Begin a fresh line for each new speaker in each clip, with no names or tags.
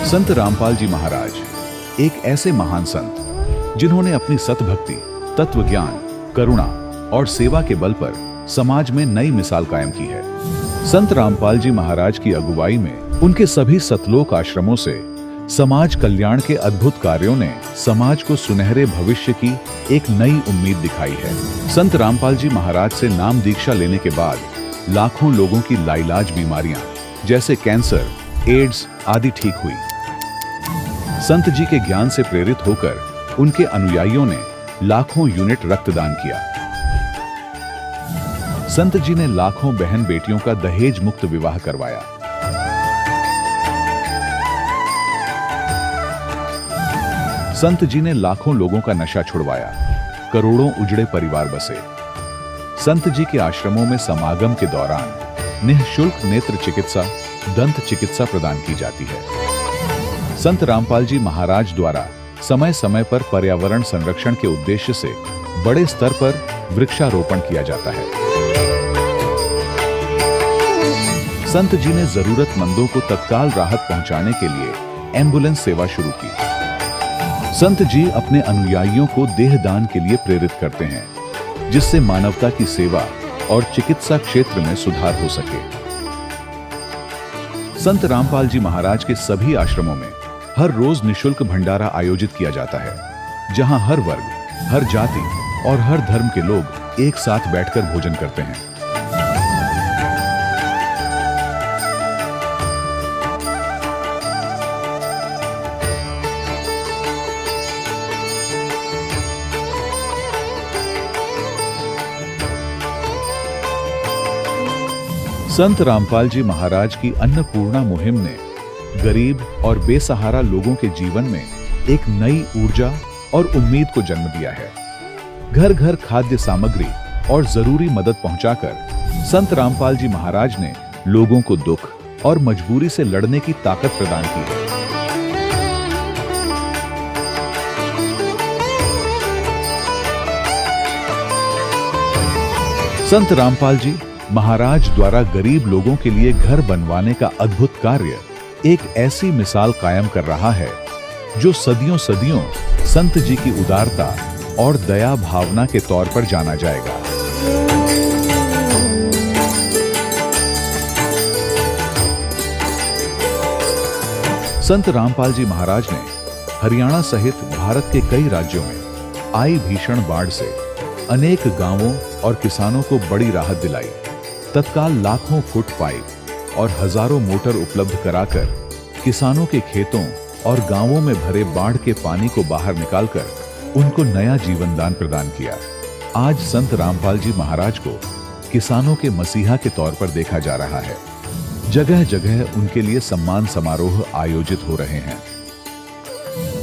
संत रामपाल जी महाराज एक ऐसे महान संत जिन्होंने अपनी सतभक्ति, तत्व ज्ञान, करुणा और सेवा के बल पर समाज में नई मिसाल कायम की है। संत रामपाल जी महाराज की अगुवाई में उनके सभी सतलोक आश्रमों से समाज कल्याण के अद्भुत कार्यों ने समाज को सुनहरे भविष्य की एक नई उम्मीद दिखाई है। संत रामपाल जी महाराज से नाम दीक्षा लेने के बाद लाखों लोगों की लाइलाज बीमारियां जैसे कैंसर, एड्स आदि ठीक हुई। संत जी के ज्ञान से प्रेरित होकर उनके अनुयायियों ने लाखों यूनिट रक्तदान किया। संत जी ने लाखों बहन बेटियों का दहेज मुक्त विवाह करवाया। संत जी ने लाखों लोगों का नशा छुड़वाया, करोड़ों उजड़े परिवार बसे। संत जी के आश्रमों में समागम के दौरान निःशुल्क नेत्र चिकित्सा, दंत चिकित्सा प्रदान की जाती है। संत रामपाल जी महाराज द्वारा समय समय पर पर्यावरण संरक्षण के उद्देश्य से बड़े स्तर पर वृक्षारोपण किया जाता है। संत जी ने जरूरतमंदों को तत्काल राहत पहुंचाने के लिए एम्बुलेंस सेवा शुरू की। संत जी अपने अनुयायियों को देहदान के लिए प्रेरित करते हैं, जिससे मानवता की सेवा और चिकित्सा क्षेत्र में सुधार हो सके। संत रामपाल जी महाराज के सभी आश्रमों में हर रोज निःशुल्क भंडारा आयोजित किया जाता है, जहां हर वर्ग, हर जाति और हर धर्म के लोग एक साथ बैठकर भोजन करते हैं। संत रामपाल जी महाराज की अन्नपूर्णा मुहिम ने गरीब और बेसहारा लोगों के जीवन में एक नई ऊर्जा और उम्मीद को जन्म दिया है। घर घर खाद्य सामग्री और जरूरी मदद पहुंचाकर संत रामपाल जी महाराज ने लोगों को दुख और मजबूरी से लड़ने की ताकत प्रदान की है। संत रामपाल जी महाराज द्वारा गरीब लोगों के लिए घर बनवाने का अद्भुत कार्य एक ऐसी मिसाल कायम कर रहा है जो सदियों सदियों संत जी की उदारता और दया भावना के तौर पर जाना जाएगा। संत रामपाल जी महाराज ने हरियाणा सहित भारत के कई राज्यों में आई भीषण बाढ़ से अनेक गांवों और किसानों को बड़ी राहत दिलाई। तत्काल लाखों फुट पाइप और हजारों मोटर उपलब्ध कराकर किसानों के खेतों और गांवों में भरे बाढ़ के पानी को बाहर निकालकर उनको नया जीवन दान प्रदान किया। आज संत रामपाल जी महाराज को किसानों के मसीहा के तौर पर देखा जा रहा है। जगह जगह उनके लिए सम्मान समारोह आयोजित हो रहे हैं।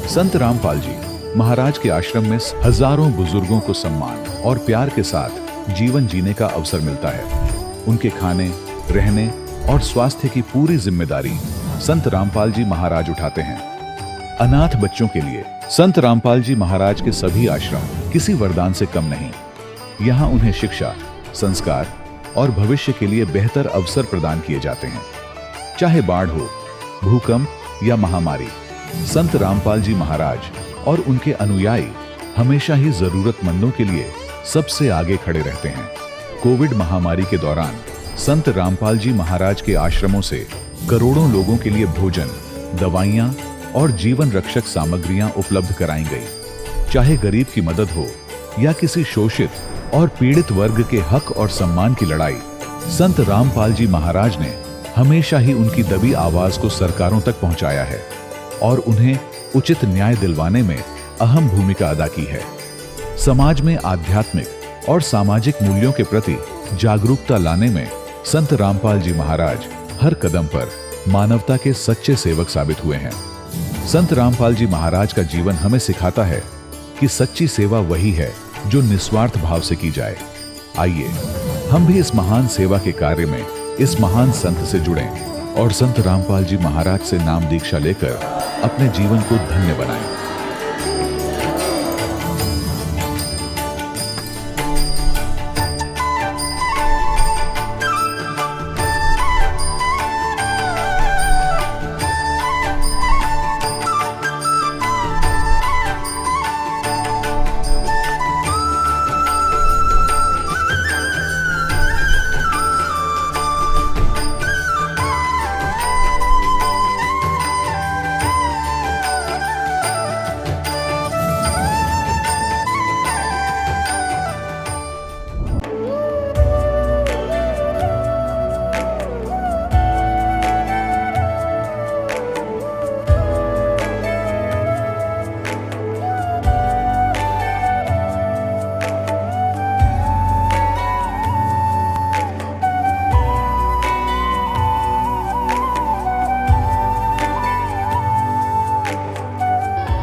संत रामपाल जी महाराज के आश्रम में हजारों बुजुर्गों को सम्मान और प्यार के साथ जीवन जीने का अवसर मिलता है। उनके खाने, रहने और स्वास्थ्य की पूरी जिम्मेदारी संत रामपाल जी महाराज उठाते हैं। अनाथ बच्चों के लिए संत रामपाल जी महाराज के सभी आश्रम किसी वरदान से कम नहीं। यहाँ उन्हें शिक्षा, संस्कार और भविष्य के लिए बेहतर अवसर प्रदान किए जाते हैं। चाहे बाढ़ हो, भूकंप या महामारी, संत रामपाल जी महाराज और उनके अनुयायी हमेशा ही जरूरतमंदों के लिए सबसे आगे खड़े रहते हैं। कोविड महामारी के दौरान संत रामपाल जी महाराज के आश्रमों से करोड़ों लोगों के लिए भोजन, दवाइयां और जीवन रक्षक सामग्रियां उपलब्ध कराई गई। चाहे गरीब की मदद हो या किसी शोषित और पीड़ित वर्ग के हक और सम्मान की लड़ाई, संत रामपाल जी महाराज ने हमेशा ही उनकी दबी आवाज को सरकारों तक पहुंचाया है और उन्हें उचित न्याय दिलवाने में अहम भूमिका अदा की है। समाज में आध्यात्मिक और सामाजिक मूल्यों के प्रति जागरूकता लाने में संत रामपाल जी महाराज हर कदम पर मानवता के सच्चे सेवक साबित हुए हैं। संत रामपाल जी महाराज का जीवन हमें सिखाता है कि सच्ची सेवा वही है जो निस्वार्थ भाव से की जाए। आइए हम भी इस महान सेवा के कार्य में इस महान संत से जुड़ें और संत रामपाल जी महाराज से नाम दीक्षा लेकर अपने जीवन को धन्य बनाएं।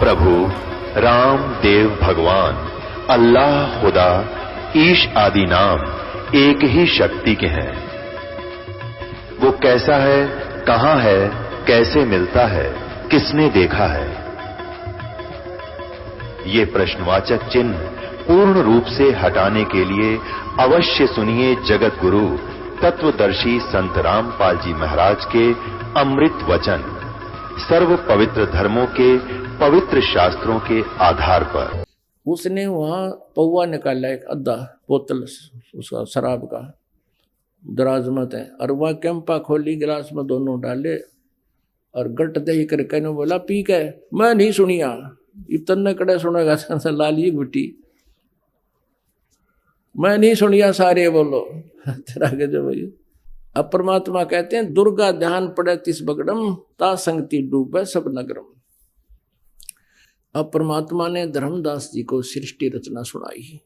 प्रभु राम देव भगवान अल्लाह खुदा ईश आदि नाम एक ही शक्ति के हैं। वो कैसा है, कहां है, कैसे मिलता है, किसने देखा है? ये प्रश्नवाचक चिन्ह पूर्ण रूप से हटाने के लिए अवश्य सुनिए जगत गुरु तत्वदर्शी संत रामपाल जी महाराज के अमृत वचन, सर्व पवित्र धर्मों के पवित्र शास्त्रों के आधार पर।
उसने वहां पौवा निकाला, एक आधा बोतल उसका शराब का दराजमत है, और वह कैंपा खोली, गिलास में दोनों डाले और गट दही कर कहने बोला पी के। मैं नहीं सुनिया, इतने कड़े सुनेगा लाली बिटी, मैं नहीं सुनिया, सारे बोलो तेरा के जो भाई। अब परमात्मा कहते हैं दुर्गा ध्यान पड़े तिस बगड़म ता संगति डूबे सब नगरम। अब परमात्मा ने धर्मदास जी को सृष्टि रचना सुनाई।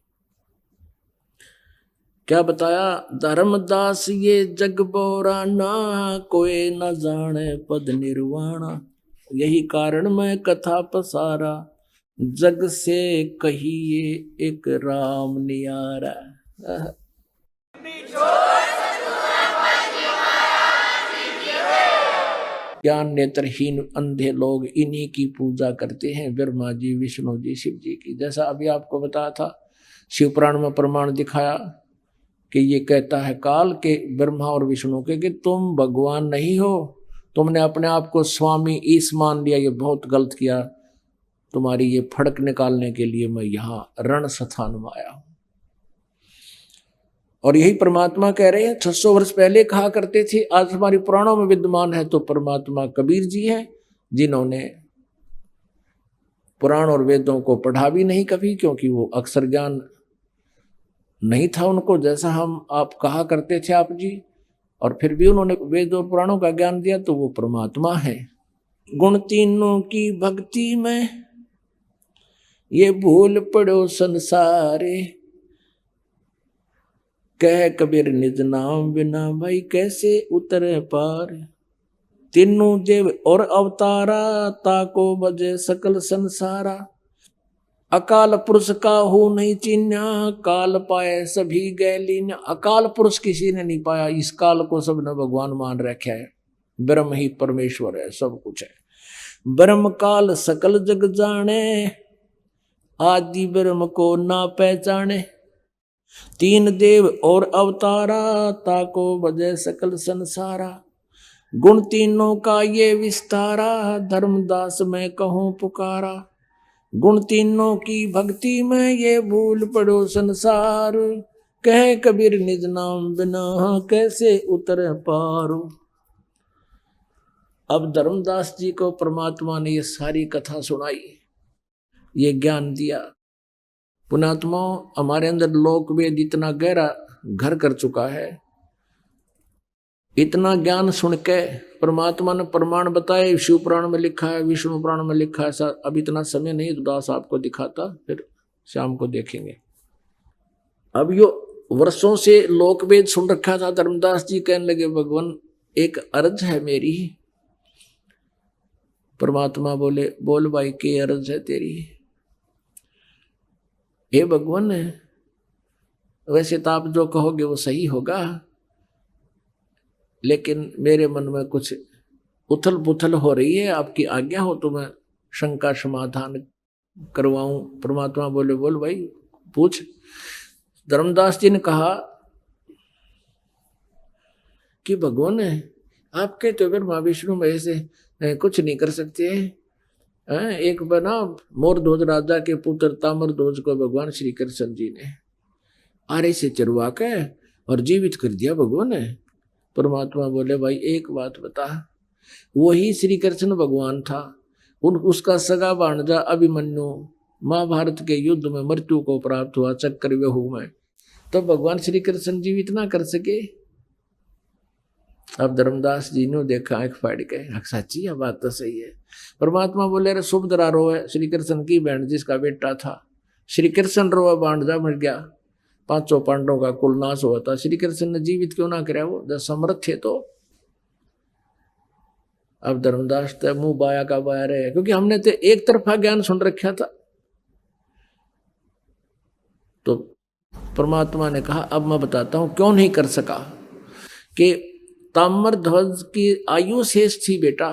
क्या बताया? धर्मदास ये जग बोराना, कोई न जाने पद निर्वाणा। यही कारण मैं कथा पसारा, जग से कहिए एक राम नियारा। ज्ञान नेत्रहीन अंधे लोग इन्हीं की पूजा करते हैं, ब्रह्मा जी, विष्णु जी, शिव जी की। जैसा अभी आपको बताया था, शिव पुराण में प्रमाण दिखाया कि ये कहता है काल के ब्रह्मा और विष्णु के कि तुम भगवान नहीं हो, तुमने अपने आप को स्वामी ईश मान लिया, ये बहुत गलत किया। तुम्हारी ये फड़क निकालने के लिए मैं यहाँ रण स्थान में आया हूं। और यही परमात्मा कह रहे हैं, 600 वर्ष पहले कहा करते थे, आज हमारी पुराणों में विद्यमान है। तो परमात्मा कबीर जी हैं, जिन्होंने पुराण और वेदों को पढ़ा भी नहीं कभी, क्योंकि वो अक्षर ज्ञान नहीं था उनको, जैसा हम आप कहा करते थे आप जी। और फिर भी उन्होंने वेद और पुराणों का ज्ञान दिया, तो वो परमात्मा है। गुण तीनों की भक्ति में ये भूल पड़ो संसारे, कह कबीर निज नाम बिना भाई कैसे उतरे पार। तीनों देव और अवतारा, ताको बजे सकल संसारा। अकाल पुरुष का हो नहीं चिन्हा, काल पाए सभी गैलीन। अकाल पुरुष किसी ने नहीं पाया, इस काल को सबने भगवान मान रखा है। ब्रह्म ही परमेश्वर है, सब कुछ है। ब्रह्म काल सकल जग जाने, आदि ब्रह्म को ना पहचाने। तीन देव और अवतारा, ताको बजे सकल संसारा। गुण तीनों का ये विस्तारा, धर्मदास मैं कहूँ पुकारा। गुण तीनों की भक्ति में ये भूल पड़ो संसार, कह कबीर निज नाम बिना कैसे उतर पारो। अब धर्मदास जी को परमात्मा ने ये सारी कथा सुनाई, ये ज्ञान दिया। पुणात्मा, हमारे अंदर लोक वेद इतना गहरा घर कर चुका है, इतना ज्ञान सुन के परमात्मा ने प्रमाण बताए। शिव पुराण में लिखा है, विष्णु पुराण में लिखा है। अब इतना समय नहीं, दास आपको दिखाता, फिर शाम को देखेंगे। अब यो वर्षों से लोक वेद सुन रखा था। धर्मदास जी कहने लगे भगवान एक अर्ज है मेरी। परमात्मा बोले बोल भाई के अर्ज है तेरी। हे भगवान, वैसे तो आप जो कहोगे वो सही होगा, लेकिन मेरे मन में कुछ उथल पुथल हो रही है, आपकी आज्ञा हो तो मैं शंका समाधान करवाऊं। परमात्मा बोले बोल भाई पूछ। धर्मदास जी ने कहा कि भगवान आपके तो ब्रह्मा विष्णु में से कुछ नहीं कर सकते हैं। एक बना मोरध्वज राजा के पुत्र ताम्रध्वज को भगवान श्री कृष्ण जी ने आरे से चरवा के और जीवित कर दिया भगवान ने। परमात्मा बोले भाई एक बात बता, वही श्री कृष्ण भगवान था, उसका सगा भांजा अभिमन्यु महाभारत के युद्ध में मृत्यु को प्राप्त हुआ चक्रव्यूह में, तो भगवान श्री कृष्ण जीवित ना कर सके। अब धर्मदास जी ने देखा आंख फाड़ के, सच्ची है बात तो सही है। परमात्मा बोले अरे सुभद्रा रोए, श्री कृष्ण की बहन जिसका बेटा था। श्री कृष्ण रोए, भांजा मर गया, पांचों पांडवों का कुल नाश हुआ था। श्री कृष्ण ने जीवित क्यों ना कराया? वो जब समर्थ थे तो। अब धर्मदास तो मुंह बाया का बाया रहे, क्योंकि हमने तो एक तरफा ज्ञान सुन रखा था। तो परमात्मा ने कहा अब मैं बताता हूं क्यों नहीं कर सका, कि ताम्रध्वज की आयु शेष थी बेटा,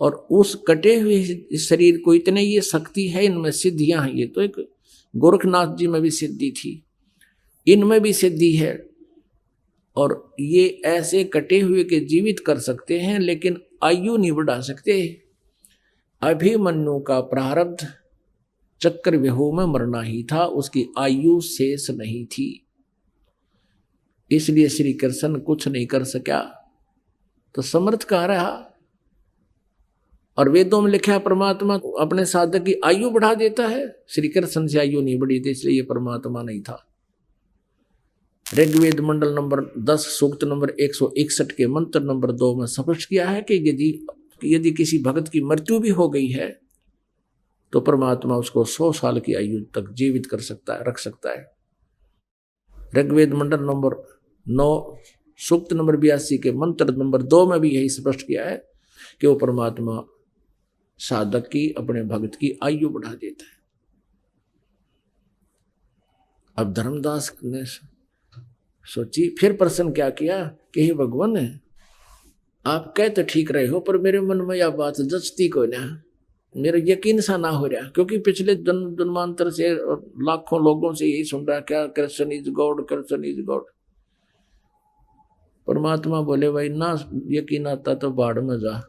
और उस कटे हुए शरीर को इतने ये शक्ति है, इनमें सिद्धियां हैं। ये तो एक गोरखनाथ जी में भी सिद्धि थी, इनमें भी सिद्धि है, और ये ऐसे कटे हुए के जीवित कर सकते हैं, लेकिन आयु नहीं बढ़ा सकते। अभिमन्यु का प्रारब्ध चक्र व्यूह में मरना ही था, उसकी आयु शेष नहीं थी, इसलिए श्री कृष्ण कुछ नहीं कर सका। तो समर्थ कहाँ रहा? और वेदों में लिखा परमात्मा अपने साधक की आयु बढ़ा देता है, श्री कृष्ण से आयु नहीं बढ़ी थी, इसलिए ये परमात्मा नहीं था। ऋग्वेद मंडल नंबर 10 सूक्त नंबर 161 के मंत्र नंबर 2 में स्पष्ट किया है कि यदि किसी भक्त की मृत्यु भी हो गई है तो परमात्मा उसको 100 साल की आयु तक जीवित कर सकता है, रख सकता है। ऋग्वेद मंडल नंबर 9 सूक्त नंबर 82 के मंत्र नंबर 2 में भी यही स्पष्ट किया है कि वो परमात्मा साधक की, अपने भक्त की आयु बढ़ा देता है। अब धर्मदास ने सोची, फिर प्रश्न क्या किया कि हे भगवान, आप कह तो ठीक रहे हो, पर मेरे मन में यह बात जचती को ना, मेरा यकीन सा ना हो रहा, क्योंकि पिछले जन्मांतर से लाखों लोगों से यही सुन रहा, क्या Krishna is God, Krishna is God. परमात्मा बोले भाई ना यकीन आता तो बाढ़ में जा।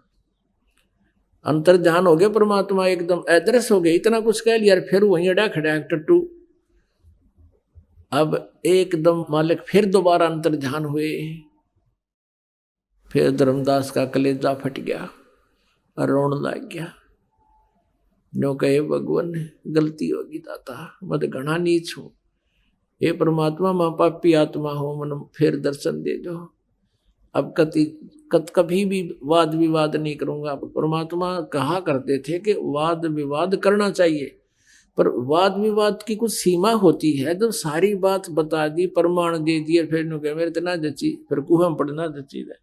अंतर ध्यान हो गया, परमात्मा एकदम अदृश्य हो गया, इतना कुछ कह लिया, फिर वहीं अड़ा खड़ा टट्टू। अब एकदम मालिक फिर दोबारा अंतर ध्यान हुए, फिर धर्मदास का कलेजा फट गया और रोने लग गया। नो कहे भगवान गलती होगी दाता, मत घना नीच हूं, हे परमात्मा मैं पापी आत्मा हो, मन फिर दर्शन दे दो। अब कभी भी वाद विवाद नहीं करूंगा। परमात्मा कहा करते थे कि वाद विवाद करना चाहिए, पर वाद विवाद की कुछ सीमा होती है। जब सारी बात बता दी, प्रमाण दे दिए, फिर नु कहे मेरे तो ना जची, फिर कुहम पढ़ना जची है।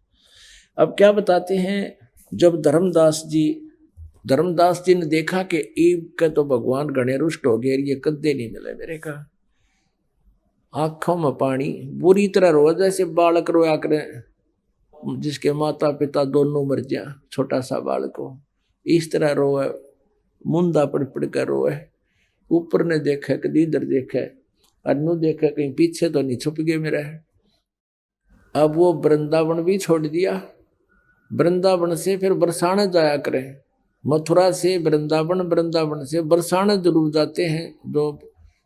अब क्या बताते हैं, जब धर्मदास जी ने देखा कि ईब के तो भगवान घने रुष्ट हो गए, ये कद्दे नहीं मिले मेरे का, आंखों में पानी, बुरी तरह रो, जैसे बालक रोया करे जिसके माता पिता दोनों मर जा, छोटा सा बालक हो, इस तरह रोए, मुंदा पड़ पड़ कर रोए। ऊपर ने देखा, कभी इधर देखा, अन्नू देखा कहीं पीछे तो नहीं छुप गए मेरा। अब वो वृंदावन भी छोड़ दिया, वृंदावन से फिर बरसाने जाया करे, मथुरा से वृंदावन, वृंदावन से बरसाने जरूर जाते हैं। जो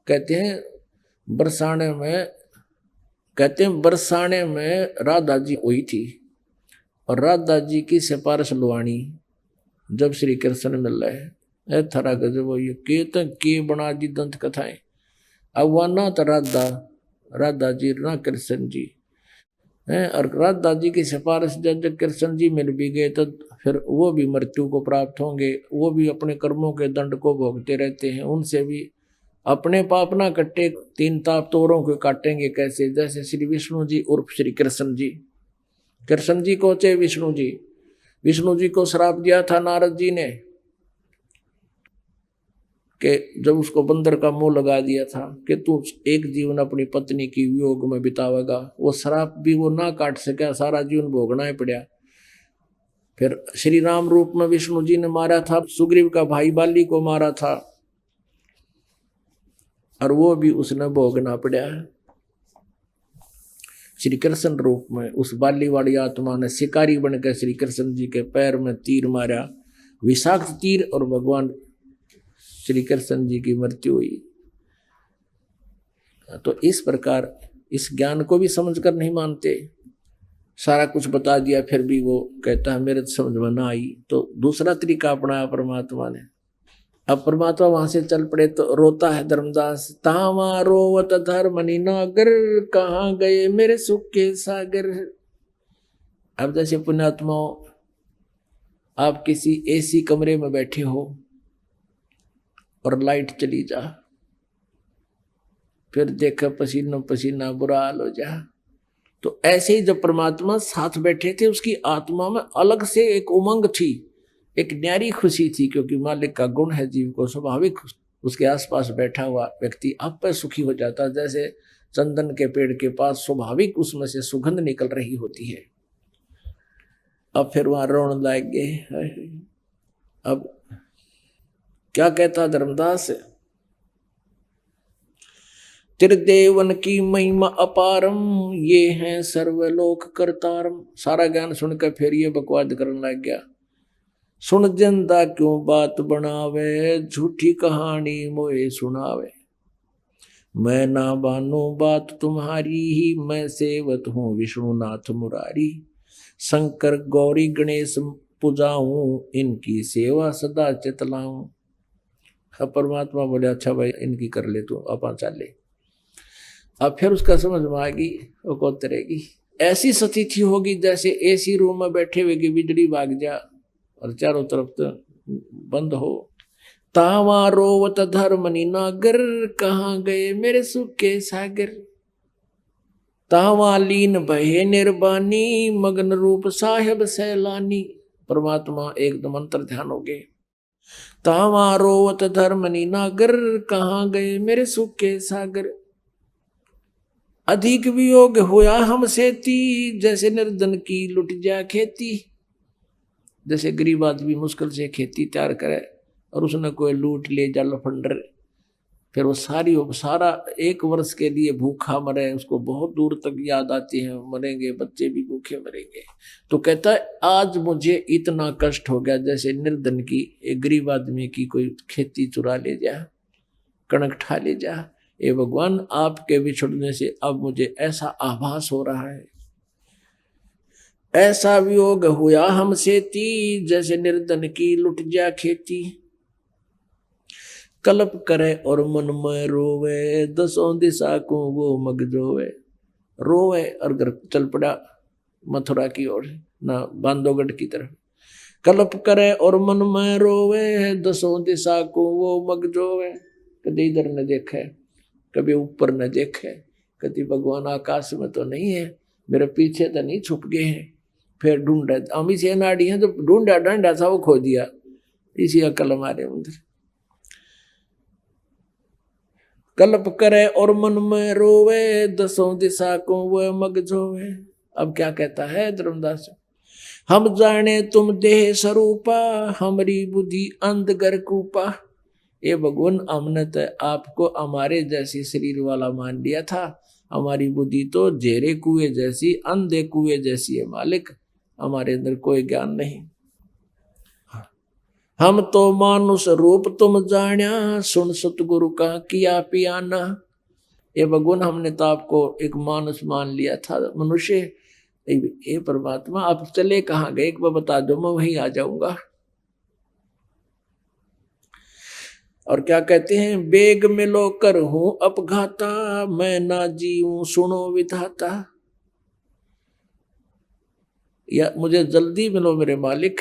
कहते हैं बरसाने में राधा जी हुई थी, और राधा जी की सिफारिश लुआनी जब श्री कृष्ण मिल रहे थरा गजब हो, ये के बना दी दंत कथाएं। अब वह ना तो राधा जी ना कृष्ण जी है, और राधा जी की सिफारिश जब कृष्ण जी मिल भी गए तो फिर वो भी मृत्यु को प्राप्त होंगे, वो भी अपने कर्मों के दंड को भोगते रहते हैं। उनसे भी अपने पाप ना कट्टे, 3 ताप तोरों को काटेंगे कैसे, जैसे श्री विष्णु जी उर्फ श्री कृष्ण जी। कृष्ण जी को चाहे विष्णु जी को श्राप दिया था नारद जी ने, कि जब उसको बंदर का मुंह लगा दिया था कि तू एक जीवन अपनी पत्नी की वियोग में बितावेगा, वो श्राप भी वो ना काट सका, सारा जीवन भोगना ही पड़ा। फिर श्री राम रूप में विष्णु जी ने मारा था, सुग्रीव का भाई बाली को मारा था, और वो भी उसने भोगना पड़ा। श्री कृष्ण रूप में उस बाली वाली आत्मा ने शिकारी बनकर श्री कृष्ण जी के पैर में तीर मारा, विषाक्त तीर, और भगवान श्री कृष्ण जी की मृत्यु हुई। तो इस प्रकार इस ज्ञान को भी समझकर नहीं मानते, सारा कुछ बता दिया फिर भी वो कहता है मेरे समझ में ना आई, तो दूसरा तरीका अपनाया परमात्मा ने। अब परमात्मा वहां से चल पड़े तो रोता है धर्मदास, तावा रोवत धर्मनि नागर, कहाँ गए मेरे सुख के सागर। अब जैसे पुण्यात्माओं, आप किसी एसी कमरे में बैठे हो और लाइट चली जा, फिर देखा पसीना पसीना बुरा हाल हो जा, तो ऐसे ही जब परमात्मा साथ बैठे थे, उसकी आत्मा में अलग से एक उमंग थी, एक न्यारी खुशी थी, क्योंकि मालिक का गुण है जीव को स्वाभाविक उसके आसपास बैठा हुआ व्यक्ति आप पर सुखी हो जाता, जैसे चंदन के पेड़ के पास स्वाभाविक उसमें से सुगंध निकल रही होती है। अब फिर वहां रोने लग गए। अब क्या कहता धर्मदास, त्रिदेवन की महिमा अपारम, ये हैं सर्वलोक करतारम। सारा ज्ञान सुनकर फिर ये बकवाद करने लग गया। सुन जनता क्यों बात बनावे, झूठी कहानी मोए सुनावे। मैं ना बानो बात तुम्हारी ही, मैं सेवत हूँ विष्णुनाथ मुरारी। शंकर गौरी गणेश पूजाऊं, इनकी सेवा सदा चितलाऊं। परमात्मा बोले अच्छा भाई इनकी कर ले तू, अपन चले। अब फिर उसका समझ में आ गई वो कौन तरेगी। ऐसी स्थिति होगी जैसे एसी रूम में बैठे हुए की बिजली भाग जा और चारों तरफ तो बंद हो। तावा रोवत धर्मनि नागर, कहाँ गए मेरे सुख के सागर। तावा लीन भये निर्बानी, मगन रूप साहेब सैलानी। परमात्मा एकदम अंतर ध्यान हो गए। तावा रोवत धर्मनि नागर, कहाँ गए मेरे सुख के सागर। अधिक वियोग होया हमसे ती, जैसे निर्धन की लुट जा खेती। जैसे गरीब आदमी मुश्किल से खेती तैयार करे और उसने कोई लूट ले जा लफंडर, फिर वो सारा एक वर्ष के लिए भूखा मरे, उसको बहुत दूर तक याद आती है, मरेंगे बच्चे भी भूखे मरेंगे। तो कहता है आज मुझे इतना कष्ट हो गया जैसे निर्धन की, एक गरीब आदमी की कोई खेती चुरा ले जा, कणक ठा ले जा। ए भगवान आपके बिछड़ने से अब मुझे ऐसा आभास हो रहा है। ऐसा वियोग हुआ हमसे ती, जैसे निर्धन की लुट जा खेती। कल्प करे और मन में रोवे, दसों दिशा को वो मग जोवे। रोवे और घर चल पड़ा मथुरा की ओर, ना बांधवगढ़ की तरफ। कल्प करे और मन में रोवे, दसों दिशा को वो मग जोवे। कभी इधर न देखे, कभी ऊपर न देखे, कभी भगवान आकाश में तो नहीं है, मेरे पीछे तो नहीं छुप गए हैं। फिर ढूंढा, अमी से नाड़ी है तो ढूंढा डंडा था वो खो दिया, इसी अकल हमारे अंदर। कल्प करे और मन में रोवे, दसों दिशा को वह मग जोवे। अब क्या कहता है धर्मदास, हम जाने तुम देह स्वरूपा, हमारी बुद्धि अंधगर कूपा। ये भगवान हमने तो आपको हमारे जैसी शरीर वाला मान लिया था, हमारी बुद्धि तो जेरे कुएं जैसी, अंधे कुएं जैसी है मालिक, हमारे अंदर कोई ज्ञान नहीं। हम तो मानुष रूप तुम जान्या, सुन सतगुरु का किया पियाना। ये भगवान हमने तो आपको एक मानुष मान लिया था, मनुष्य। ये परमात्मा आप चले कहाँ गए, एक बार बता दो मैं वहीं आ जाऊंगा। और क्या कहते हैं, बेग मिलो कर हूं अपघाता, मैं ना जीऊं सुनो विधाता। या मुझे जल्दी मिलो मेरे मालिक,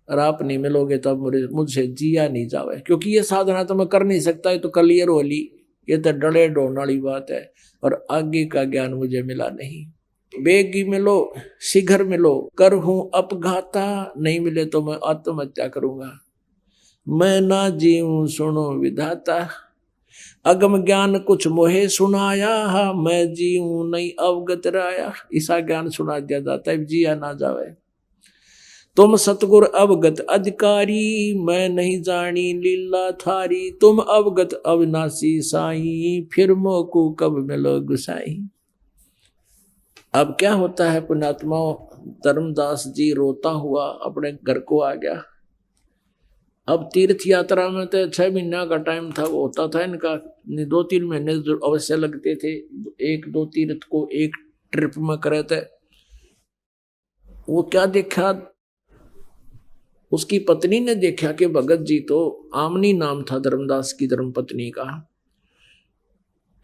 और आप नहीं मिलोगे तो मुझसे जिया नहीं जावे, क्योंकि ये साधना तो मैं कर नहीं सकता, ये तो क्लियर होली, ये तो डरे ढोने वाली बात है, और आगे का ज्ञान मुझे मिला नहीं। बेगी मिलो शीघ्र मिलो, कर हूं अपघाता, नहीं मिले तो मैं आत्महत्या करूंगा। मैं ना जीऊं सुनो विधाता, अगम ज्ञान कुछ मोहे सुनाया, मैं जीऊं नहीं अवगत राया। ऐसा ज्ञान सुना दिया जाता है, जिया ना जावे। तुम सतगुर अवगत अधिकारी, मैं नहीं जानी लीला थारी। तुम अवगत अविनाशी साई, फिर मोको कब मिलो गुसाई। अब क्या होता है पुण्यात्माओं, धर्मदास जी रोता हुआ अपने घर को आ गया। अब तीर्थ यात्रा में तो 6 महीना का टाइम था, वो होता था इनका, 2-3 महीने अवश्य लगते थे। 1-2 तीर्थ को एक ट्रिप में करे थे। वो क्या देखा, उसकी पत्नी ने देखा कि भगत जी तो, आमनी नाम था धर्मदास की धर्मपत्नी का,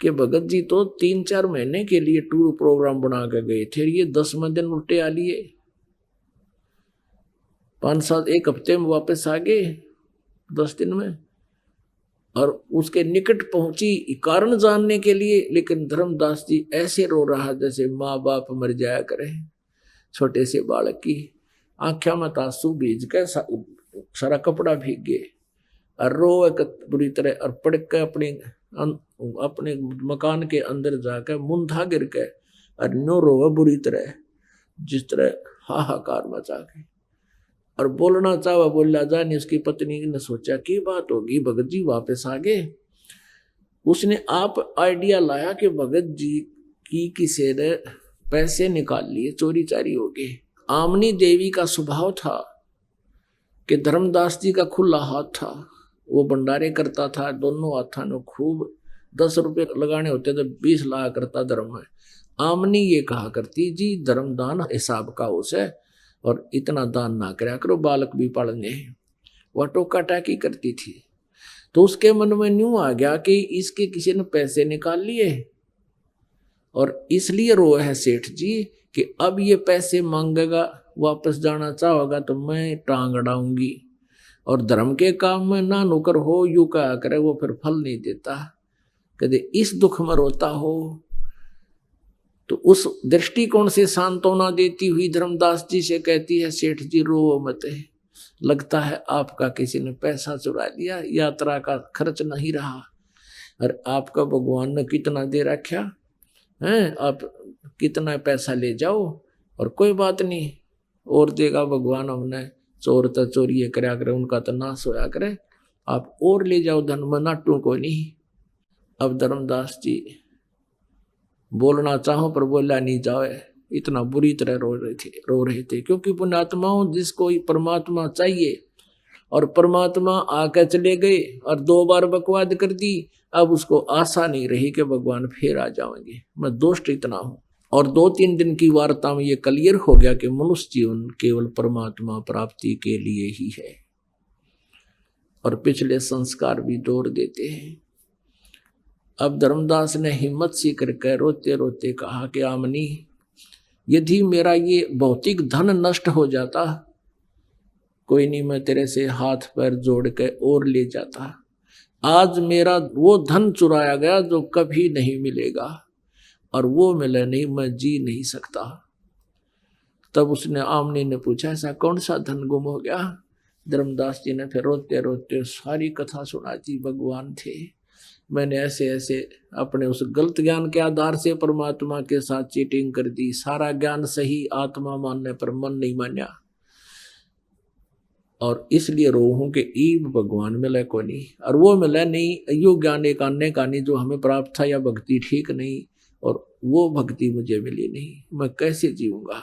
कि भगत जी तो 3-4 महीने के लिए टूर प्रोग्राम बना के गए थे, ये 10वें दिन उल्टे आ लिए, 5-7 एक हफ्ते में वापस आ गए, 10 दिन में। और उसके निकट पहुंची कारण जानने के लिए, लेकिन धर्मदास जी ऐसे रो रहा जैसे माँ बाप मर जाया करे। छोटे से बालक की आंखों में आंसू भीज के सारा कपड़ा भीग गए और रो बुरी तरह और पड़ के अपने मकान के अंदर जाकर मुंधा गिर के और नो रोवे बुरी तरह, जिस तरह हाहाकार मचा के और बोलना चाहा बोला जाने। उसकी पत्नी ने सोचा की बात होगी, भगत जी वापस आ गए। उसने आप आइडिया लाया कि भगत जी की किसी ने पैसे निकाल लिए, चोरी चारी हो गए। आमनी देवी का स्वभाव था कि धर्मदास जी का खुला हाथ था, वो भंडारे करता था, दोनों हाथों में खूब 10 रुपए लगाने होते तो 20 लाया करता धर्म में। आमनी ये कहा करती जी धर्मदान हिसाब का उसे और इतना दान ना कराया करो, बालक भी पढ़ने हैं। वह टोका टाकी करती थी। तो उसके मन में न्यू आ गया कि इसके किसी ने पैसे निकाल लिए और इसलिए रोए है सेठ जी कि अब ये पैसे मांगेगा, वापस जाना चाहोगा तो मैं टांग अड़ाऊंगी। और धर्म के काम में ना नौकर हो यू कहा करे, वो फिर फल नहीं देता। कदे इस दुख में रोता हो तो उस दृष्टिकोण से सांत्वना देती हुई धर्मदास जी से कहती है सेठ जी रो मत, लगता है आपका किसी ने पैसा चुरा लिया, यात्रा का खर्च नहीं रहा और आपका भगवान ने कितना दे रखा है, आप कितना पैसा ले जाओ और कोई बात नहीं और देगा भगवान। हमने चोर तो चोरी करया करे, उनका तो नाश होया करे, आप और ले जाओ धन में नाटू को नहीं। अब धर्मदास जी बोलना चाहो पर बोला नहीं जाए, इतना बुरी तरह रो रहे थे क्योंकि पुण्यात्माओं जिसको परमात्मा चाहिए और परमात्मा आकर चले गए और 2 बार बकवाद कर दी, अब उसको आशा नहीं रही कि भगवान फिर आ जाएंगे। मैं दोस्त इतना हूं और 2-3 दिन की वार्ता में ये क्लियर हो गया कि मनुष्य जीवन केवल परमात्मा प्राप्ति के लिए ही है और पिछले संस्कार भी तोड़ देते हैं। अब धर्मदास ने हिम्मत सी करके रोते रोते कहा कि आमनी यदि मेरा ये भौतिक धन नष्ट हो जाता कोई नहीं, मैं तेरे से हाथ पैर जोड़ के और ले जाता। आज मेरा वो धन चुराया गया जो कभी नहीं मिलेगा और वो मिले नहीं, मैं जी नहीं सकता। तब उसने आमनी ने पूछा ऐसा कौन सा धन गुम हो गया? धर्मदास जी ने फिर रोते रोते सारी कथा सुना दी। भगवान थे, मैंने ऐसे ऐसे अपने उस गलत ज्ञान के आधार से परमात्मा के साथ चीटिंग कर दी, सारा ज्ञान सही आत्मा मानने पर मन नहीं मान्या और इसलिए रो हूं कि ईब भगवान मिले को नहीं और वो मिले नहीं, यो ज्ञान एक आने का नहीं जो हमें प्राप्त था, या भक्ति ठीक नहीं और वो भक्ति मुझे मिली नहीं, मैं कैसे जीऊंगा।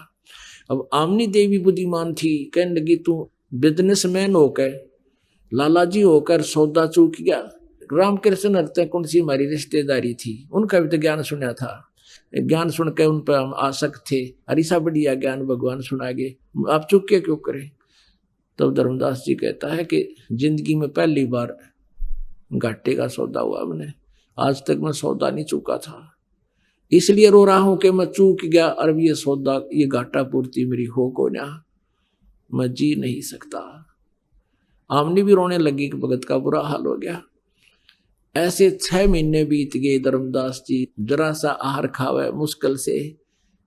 अब आमनी देवी बुद्धिमान थी, कहने लगी तू बिजनेसमैन होकर लालाजी होकर सौदा चूक गया। रामकृष्ण हरते कौन सी हमारी रिश्तेदारी थी, उनका भी तो ज्ञान सुना था, ज्ञान सुन के उन पर हम आसक्त थे, हरीसा बढ़िया ज्ञान भगवान सुनागे, आप चूक के क्यों करें। तब धर्मदास जी कहता है कि जिंदगी में पहली बार घाटे का सौदा हुआ हमने, आज तक मैं सौदा नहीं चूका था, इसलिए रो रहा हूं कि मैं चूक गया और ये सौदा ये घाटा पूर्ति मेरी हो को ना, मैं जी नहीं सकता। आमनी भी रोने लगी कि भगत का बुरा हाल हो गया। ऐसे 6 महीने बीत गए। धर्मदास जी जरा सा आहार खावे मुश्किल से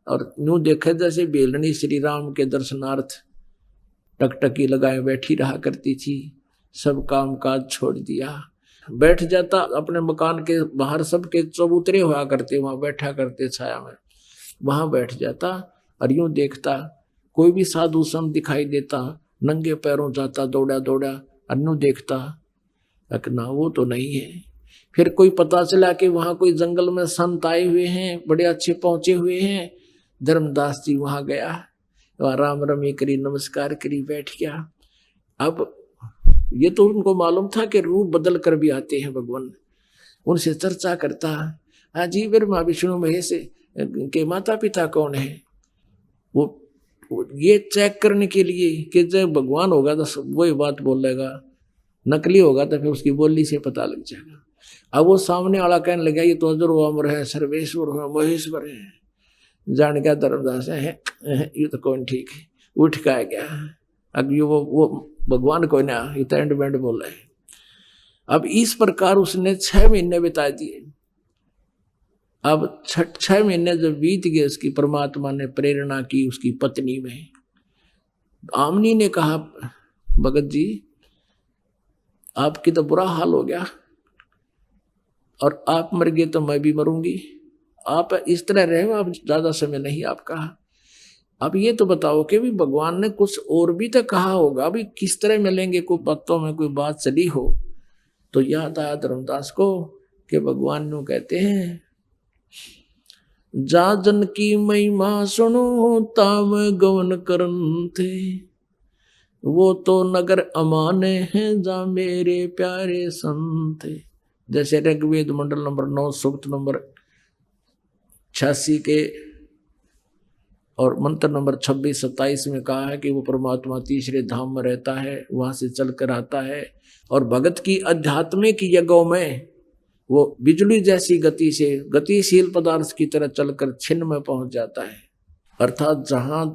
और यूं देखे जैसे बेलनी श्री राम के दर्शनार्थ टकटकी लगाए बैठी रहा करती थी। सब काम काज छोड़ दिया, बैठ जाता अपने मकान के बाहर, सबके चबूतरे हुआ करते, वहां बैठा करते छाया में, वहां बैठ जाता और यूं देखता कोई भी साधु संत दिखाई देता, नंगे पैरों जाता दौड़ा दौड़ा और यूं देखता ना वो तो नहीं है। फिर कोई पता चला कि वहां कोई जंगल में संत आए हुए हैं, बड़े अच्छे पहुंचे हुए हैं। धर्मदास जी वहां गया, वहां राम रमी करी, नमस्कार करी, बैठ गया। अब ये तो उनको मालूम था कि रूप बदल कर भी आते हैं भगवान। उनसे चर्चा करता, हाँ जी ब्रह्मा विष्णु महेश के माता पिता कौन है, वो ये चेक करने के लिए कि जब भगवान होगा तो वही बात बोलेगा, नकली होगा तो फिर उसकी बोली से पता लग जाएगा। अब वो सामने वाला कहने लगा ये तो अजर अमर है, सर्वेश्वर है, महेश्वर है। जान गया धर्मदास है ये तो कौन ठीक है, उठ का गया। अब ये वो भगवान कोई ना, ये तो एंड बैंड बोल रहे। अब इस प्रकार उसने 6 महीने बिता दिए। अब 6 महीने जब बीत गए, उसकी परमात्मा ने प्रेरणा की उसकी पत्नी में। आमनी ने कहा, भगत जी आपकी तो बुरा हाल हो गया, और आप मर गए तो मैं भी मरूंगी, आप इस तरह रहे, आप ज्यादा समय नहीं आपका। अब ये तो बताओ कि भी भगवान ने कुछ और भी तो कहा होगा, अभी किस तरह मिलेंगे, कोई बातों में कोई बात चली हो। तो याद आया धर्मदास को कि भगवान नु कहते हैं, जा जन की महिमा सुनो ताम गवन करन थे, वो तो नगर अमाने हैं जा मेरे प्यारे संत। जैसे ऋग्वेद मंडल नंबर 9 सूक्त नंबर 86 के और मंत्र नंबर 26-27 में कहा है कि वो परमात्मा तीसरे धाम में रहता है, वहां से चलकर आता है, और भगत की आध्यात्मिक यज्ञों में वो बिजली जैसी गति से गतिशील पदार्थ की तरह चलकर छिन्न में पहुंच जाता है। अर्थात जहां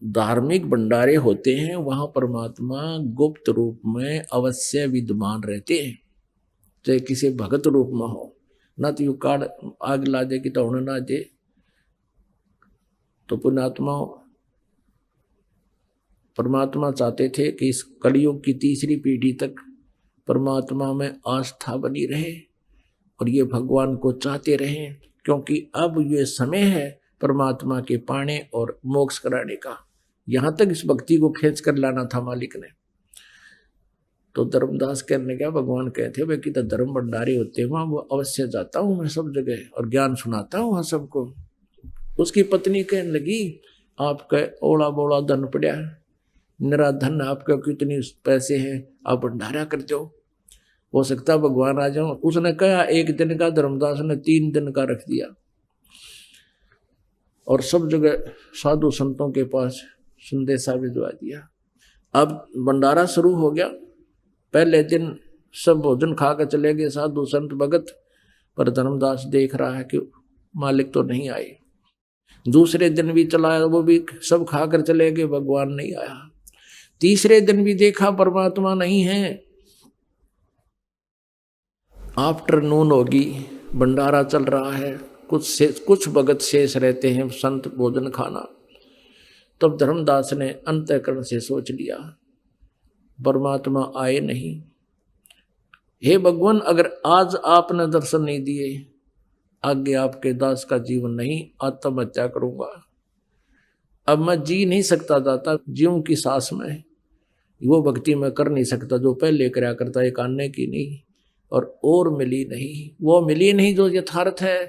धार्मिक भंडारे होते हैं वहां परमात्मा गुप्त रूप में अवश्य विद्यमान रहते हैं, चाहे किसी भगत रूप में हो। न तो यू काड़ आग ला दे कि तो उन्हें ना दे। तो पुण्यात्मा परमात्मा चाहते थे कि इस कलयुग की तीसरी पीढ़ी तक परमात्मा में आस्था बनी रहे, और ये भगवान को चाहते रहे, क्योंकि अब ये समय है परमात्मा के पाने और मोक्ष कराने का। यहां तक इस भक्ति को खींच कर लाना था मालिक ने। तो धर्मदास कहने क्या, भगवान कहते भाई कि तो धर्म भंडारी होते हैं वहां, वो अवश्य जाता हूं मैं सब जगह और ज्ञान सुनाता हूं वहां सबको। उसकी पत्नी कहने लगी, आपका ओला बोला धन पड़ा है, निरा धन, आपका कितनी पैसे हैं, आप भंडारा कर दो, हो सकता भगवान आ जाओ। उसने कहा 1 दिन का, धर्मदास ने 3 दिन का रख दिया, और सब जगह साधु संतों के पास संदेशा भिजवा दिया। अब भंडारा शुरू हो गया। पहले दिन सब भोजन खा कर चले गए साधु संत भगत, पर धर्मदास देख रहा है कि मालिक तो नहीं आए। दूसरे दिन भी चला, वो भी सब खाकर चले गए, भगवान नहीं आया। तीसरे दिन भी देखा परमात्मा नहीं है। आफ्टरनून होगी, भंडारा चल रहा है, कुछ भगत शेष रहते हैं संत भोजन खाना। तब धर्मदास ने अंतःकरण से सोच लिया, परमात्मा आए नहीं। हे भगवान, अगर आज आपने दर्शन नहीं दिए, आगे आपके दास का जीवन नहीं, आत्महत्या करूंगा। अब मैं जी नहीं सकता दाता, जीव की सांस में वो भक्ति में कर नहीं सकता जो पहले करया करता, एक आने की नहीं और मिली नहीं, वो मिली नहीं जो यथार्थ है।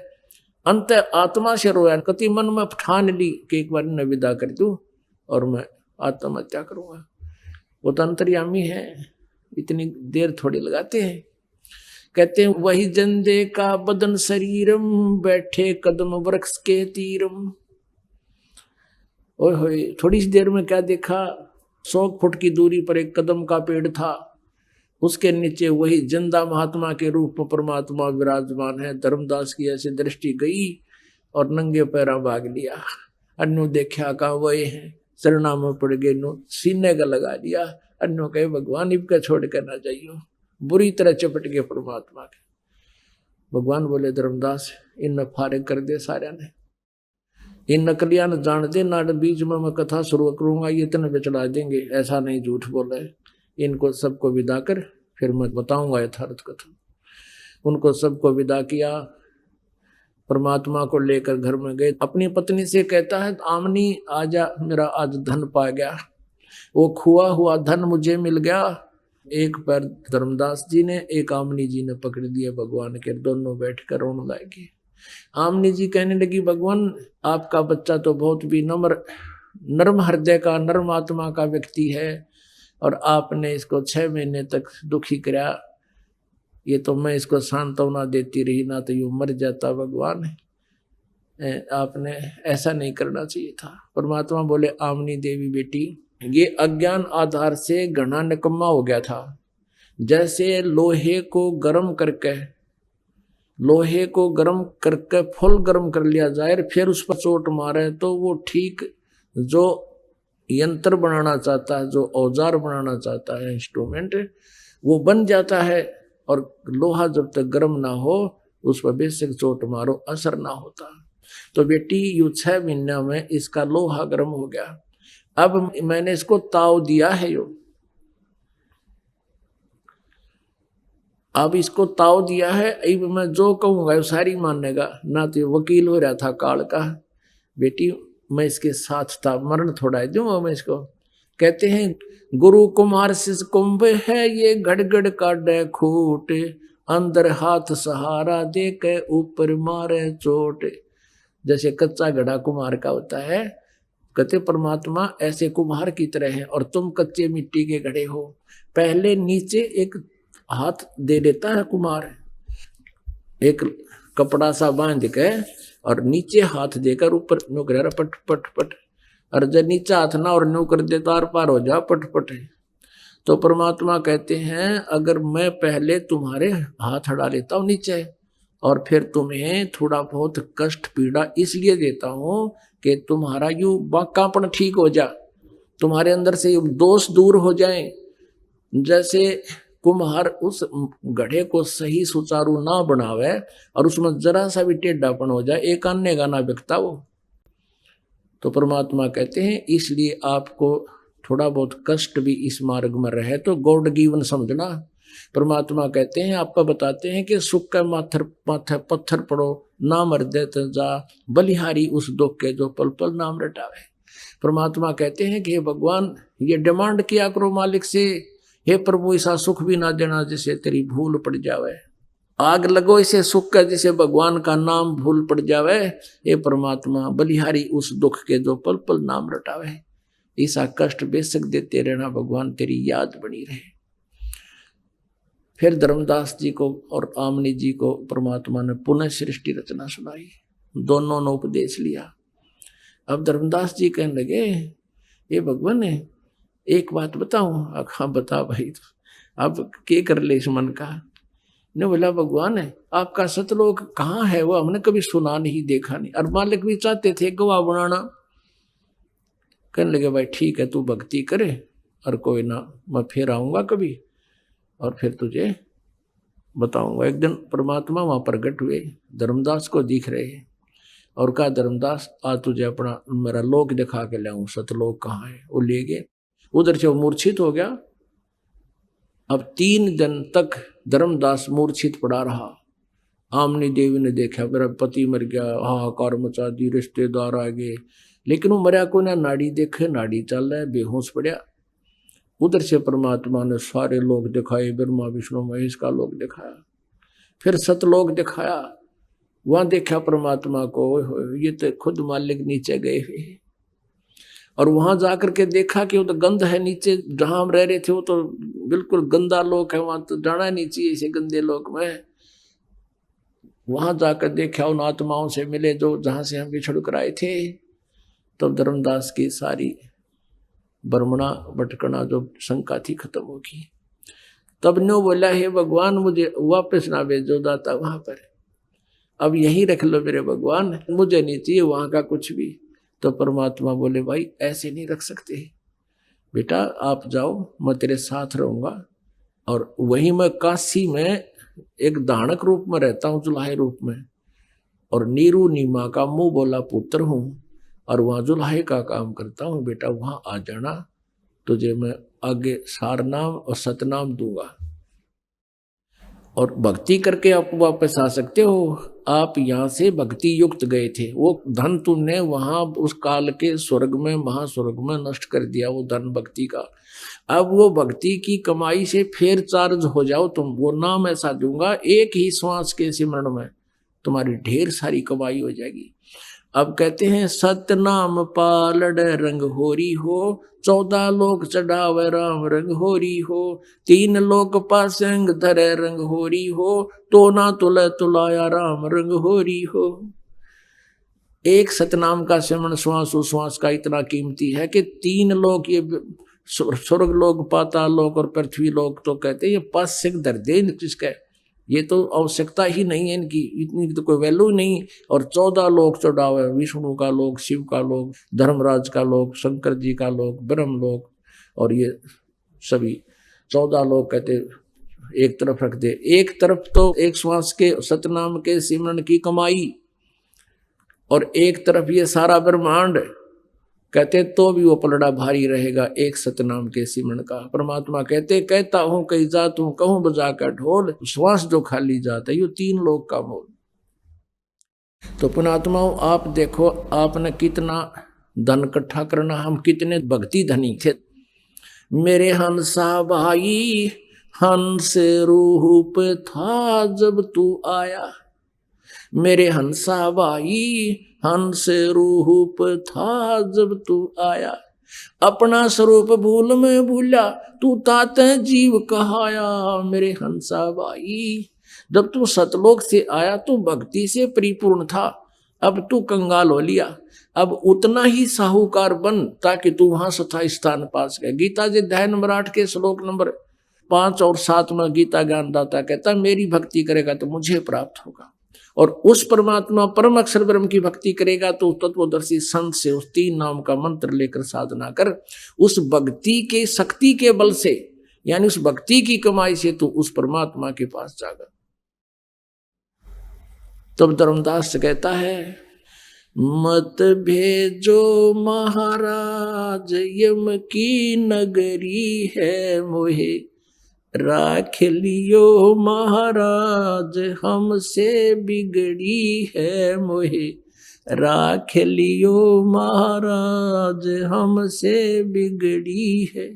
अंत आत्मा से रोया, कति मन में ठान ली कि एक बार न विदा कर दूं और मैं आत्महत्या करूंगा। वो तो अंतर्यामी है, इतनी देर थोड़ी लगाते हैं। कहते हैं वही जंदे का बदन शरीरम, बैठे कदम वृक्ष के तीरम। ओए होए, थोड़ी सी देर में क्या देखा, 100 फुट की दूरी पर एक कदम का पेड़ था, उसके नीचे वही जिंदा महात्मा के रूप में परमात्मा विराजमान है। धर्मदास की ऐसी दृष्टि गई और नंगे पैरा भाग लिया। अन्नु देखा कहा वही है, शरणा में पड़ गए, नो सीने का लगा दिया। अन्नु कहे भगवान इनका छोड़ कर ना जाइयो, बुरी तरह चपट गए परमात्मा के। भगवान बोले धर्मदास इन फारिग कर दे सारे ने, इन नकलियां न जान दे ना, बीच में मैं कथा शुरू करूंगा ये इतने बेचड़ा देंगे, ऐसा नहीं झूठ बोले। इनको सबको विदा कर, फिर मैं बताऊंगा यथार्थ कथा। उनको सबको विदा किया, परमात्मा को लेकर घर में गए। अपनी पत्नी से कहता है आमनी आजा, मेरा आज धन पा गया, वो खुआ हुआ धन मुझे मिल गया। एक पैर धर्मदास जी ने, एक आमनी जी ने पकड़ दिया भगवान के, दोनों बैठकर रोने लगे। आमनी जी कहने लगी भगवान आपका बच्चा तो बहुत भी नर्म हृदय का, नर्म आत्मा का व्यक्ति है, और आपने इसको 6 महीने तक दुखी कराया। ये तो मैं इसको सांत्वना देती रही, ना तो यूं मर जाता। भगवान आपने ऐसा नहीं करना चाहिए था। परमात्मा बोले आमनी देवी बेटी, ये अज्ञान आधार से घना निकम्मा हो गया था। जैसे लोहे को गर्म करके फुल गर्म कर लिया जाए, फिर उस पर चोट मारे तो वो ठीक जो यंत्र बनाना चाहता है, जो औजार बनाना चाहता है, इंस्ट्रूमेंट, वो बन जाता है और लोहा जब तक गर्म ना हो उस पर बेशक चोट मारो असर ना होता। तो बेटी यू 6 महीना में इसका लोहा गर्म हो गया। अब मैंने इसको ताव दिया है यो, अब इसको ताव दिया है, अब मैं जो कहूंगा वो सारी मानेगा ना। तो वकील हो रहा था काल का, बेटी मैं इसके साथ था, मरण थोड़ा है दूंगा मैं इसको। कहते हैं गुरु कुमार शिष कुंभ है ये गड़गड़ काटे खूट, अंदर हाथ सहारा दे के ऊपर मारे चोट। जैसे कच्चा घड़ा कुम्हार का होता है, कहते परमात्मा ऐसे कुम्हार की तरह है और तुम कच्चे मिट्टी के घड़े हो। पहले नीचे एक हाथ दे देता है कुम्हार, एक कपड़ा सा बांध के और नीचे हाथ देकर ऊपर नुकर पट पट पट, और जब नीचे हाथ ना और न्यू कर दे तार पार हो जा पट पट। तो परमात्मा कहते हैं अगर मैं पहले तुम्हारे हाथ हटा लेता हूं नीचे और फिर तुम्हें थोड़ा बहुत कष्ट पीड़ा इसलिए देता हूं कि तुम्हारा यू बाकापन ठीक हो जा, तुम्हारे अंदर से दोष दूर हो जाए। जैसे कुम्हार उस घड़े को सही सुचारू ना बनावे और उसमें जरा सा भी टेढ़ापन हो जाए, एक अन्य का ना बिकता वो। तो परमात्मा कहते हैं इसलिए आपको थोड़ा बहुत कष्ट भी इस मार्ग में रहे तो गॉड गिवन समझना। परमात्मा कहते हैं आपका बताते हैं कि सुख का माथे पत्थर पड़ो ना मर दे तो जा, बलिहारी उस दुख के जो पल पल नाम रटावे। परमात्मा कहते हैं कि हे भगवान ये डिमांड किया करो मालिक से, हे प्रभु ऐसा सुख भी ना देना जिसे तेरी भूल पड़ जावे, आग लगो इसे सुख का जिसे भगवान का नाम भूल पड़ जावे। हे परमात्मा बलिहारी उस दुख के जो पल पल नाम रटावे, ऐसा कष्ट बेशक देते रहना भगवान तेरी याद बनी रहे। फिर धर्मदास जी को और आमनी जी को परमात्मा ने पुनः सृष्टि रचना सुनाई, दोनों ने उपदेश लिया। अब धर्मदास जी कहने लगे ये भगवान ने एक बात बताऊं। हाँ बता भाई, अब क्या कर ले इस मन का। ने बोला भगवान है आपका सतलोक कहाँ है, वो हमने कभी सुना नहीं देखा नहीं, और मालिक भी चाहते थे गवाह बनाना। कहने लगे भाई ठीक है तू भक्ति करे और कोई ना मैं फिर आऊंगा कभी और फिर तुझे बताऊंगा। एक दिन परमात्मा वहां प्रकट हुए, धर्मदास को दिख रहे और कहा धर्मदास आज तुझे अपना मेरा लोक दिखा के लाऊं, सतलोक कहाँ है। वो ले गए, उधर से वो मूर्छित हो गया। अब 3 दिन तक धर्मदास मूर्छित पड़ा रहा। आमनी देवी ने देखा मेरा पति मर गया, हाहाकार मचा दी, रिश्तेदार आ गए, लेकिन वो मरा को ना नाड़ी देखे, नाड़ी चल रहा है, बेहोश पड़ा। उधर से परमात्मा ने सारे लोग दिखाए, ब्रह्मा विष्णु महेश का लोग दिखाया, फिर सतलोक दिखाया। वहां देखा परमात्मा को, ये तो खुद मालिक नीचे गए हुए। और वहां जाकर के देखा कि वो तो गंध है नीचे, जहां हम रह रहे थे वो तो बिल्कुल गंदा लोक है, वहां तो जाना नहीं चाहिए इसे गंदे लोक में। वहां जाकर देखा उन आत्माओं से मिले जो जहां से हम बिछड़ कर आए थे। तब धर्मदास की सारी बर्मणा भटकना जो शंका थी खत्म होगी। तब नो बोला हे भगवान मुझे वापस ना भेजो दाता वहां पर, अब यही रख लो मेरे भगवान, मुझे नहीं चाहिए वहां का कुछ भी। तो परमात्मा बोले भाई ऐसे नहीं रख सकते बेटा, आप जाओ मैं तेरे साथ रहूंगा। और वहीं मैं काशी में एक दानक रूप में रहता हूँ, जुलाहे रूप में, और नीरू नीमा का मुंह बोला पुत्र हूँ और वहाँ जुलाहे का काम करता हूँ। बेटा वहाँ आ जाना, तुझे मैं आगे सारनाम और सतनाम दूंगा और भक्ति करके आप वापस आ सकते हो। आप यहाँ से भक्ति युक्त गए थे, वो धन तुमने वहां उस काल के स्वर्ग में महास्वर्ग में नष्ट कर दिया, वो धन भक्ति का। अब वो भक्ति की कमाई से फिर चार्ज हो जाओ तुम, वो नाम ऐसा दूंगा एक ही श्वास के सिमरण में तुम्हारी ढेर सारी कमाई हो जाएगी। अब कहते हैं सतनाम पालड़ रंग होरी हो, 14 लोक चढ़ावे राम रंग होरी हो, 3 लोक पासंग धरे रंग होरी हो, तो ना तुले तुलाया राम रंग होरी हो। एक सतनाम का सिमरण श्वास उश्वास का इतना कीमती है कि 3 लोक, ये स्वर्ग लोक पाताल लोक और पृथ्वी लोक, तो कहते हैं ये पासंग धर दे जिसका, ये तो आवश्यकता ही नहीं है इनकी, इतनी तो कोई वैल्यू नहीं। और 14 लोक चढ़ावे, विष्णु का लोक, शिव का लोक, धर्मराज का लोक, शंकर जी का लोक, ब्रह्म लोक, और ये सभी 14 लोक कहते एक तरफ रख दे। एक तरफ तो एक श्वास के सतनाम के सिमरन की कमाई और एक तरफ ये सारा ब्रह्मांड, कहते तो भी वो पलड़ा भारी रहेगा एक सतनाम के सिमरन का। परमात्मा कहते कहता हूं कई जात हूं, कहूं बजा कर ढोल, श्वास जो खाली जाता है, ये 3 लोग का मोल। तो पुणात्माओं, आप देखो आपने कितना धन इकट्ठा करना, हम कितने भक्ति धनी थे। मेरे हंसा भाई हंस रूप था जब तू आया, मेरे हंसा भाई हंस रूप था जब तू आया, अपना स्वरूप भूल में भूला तू तात जीव कहाया। मेरे हंसा भाई, जब तू सतलोक से आया तो भक्ति से परिपूर्ण था, अब तू कंगाल हो लिया, अब उतना ही साहूकार बन ताकि तू वहां सथा स्थान पा सके। गीता जी अध्याय नंबर 8 के श्लोक नंबर 5 और 7 में गीता ज्ञानदाता कहता मेरी भक्ति करेगा तो मुझे प्राप्त होगा, और उस परमात्मा परम अक्षर ब्रह्म की भक्ति करेगा तो तत्वदर्शी संत से उस 3 नाम का मंत्र लेकर साधना कर, उस भक्ति के शक्ति के बल से, यानी उस भक्ति की कमाई से तू उस परमात्मा के पास जागा। तब धर्मदास कहता है मत भेजो महाराज यम की नगरी है मोहे, राख लियो महाराज हमसे बिगड़ी है मोहे, राख लियो महाराज हमसे बिगड़ी है।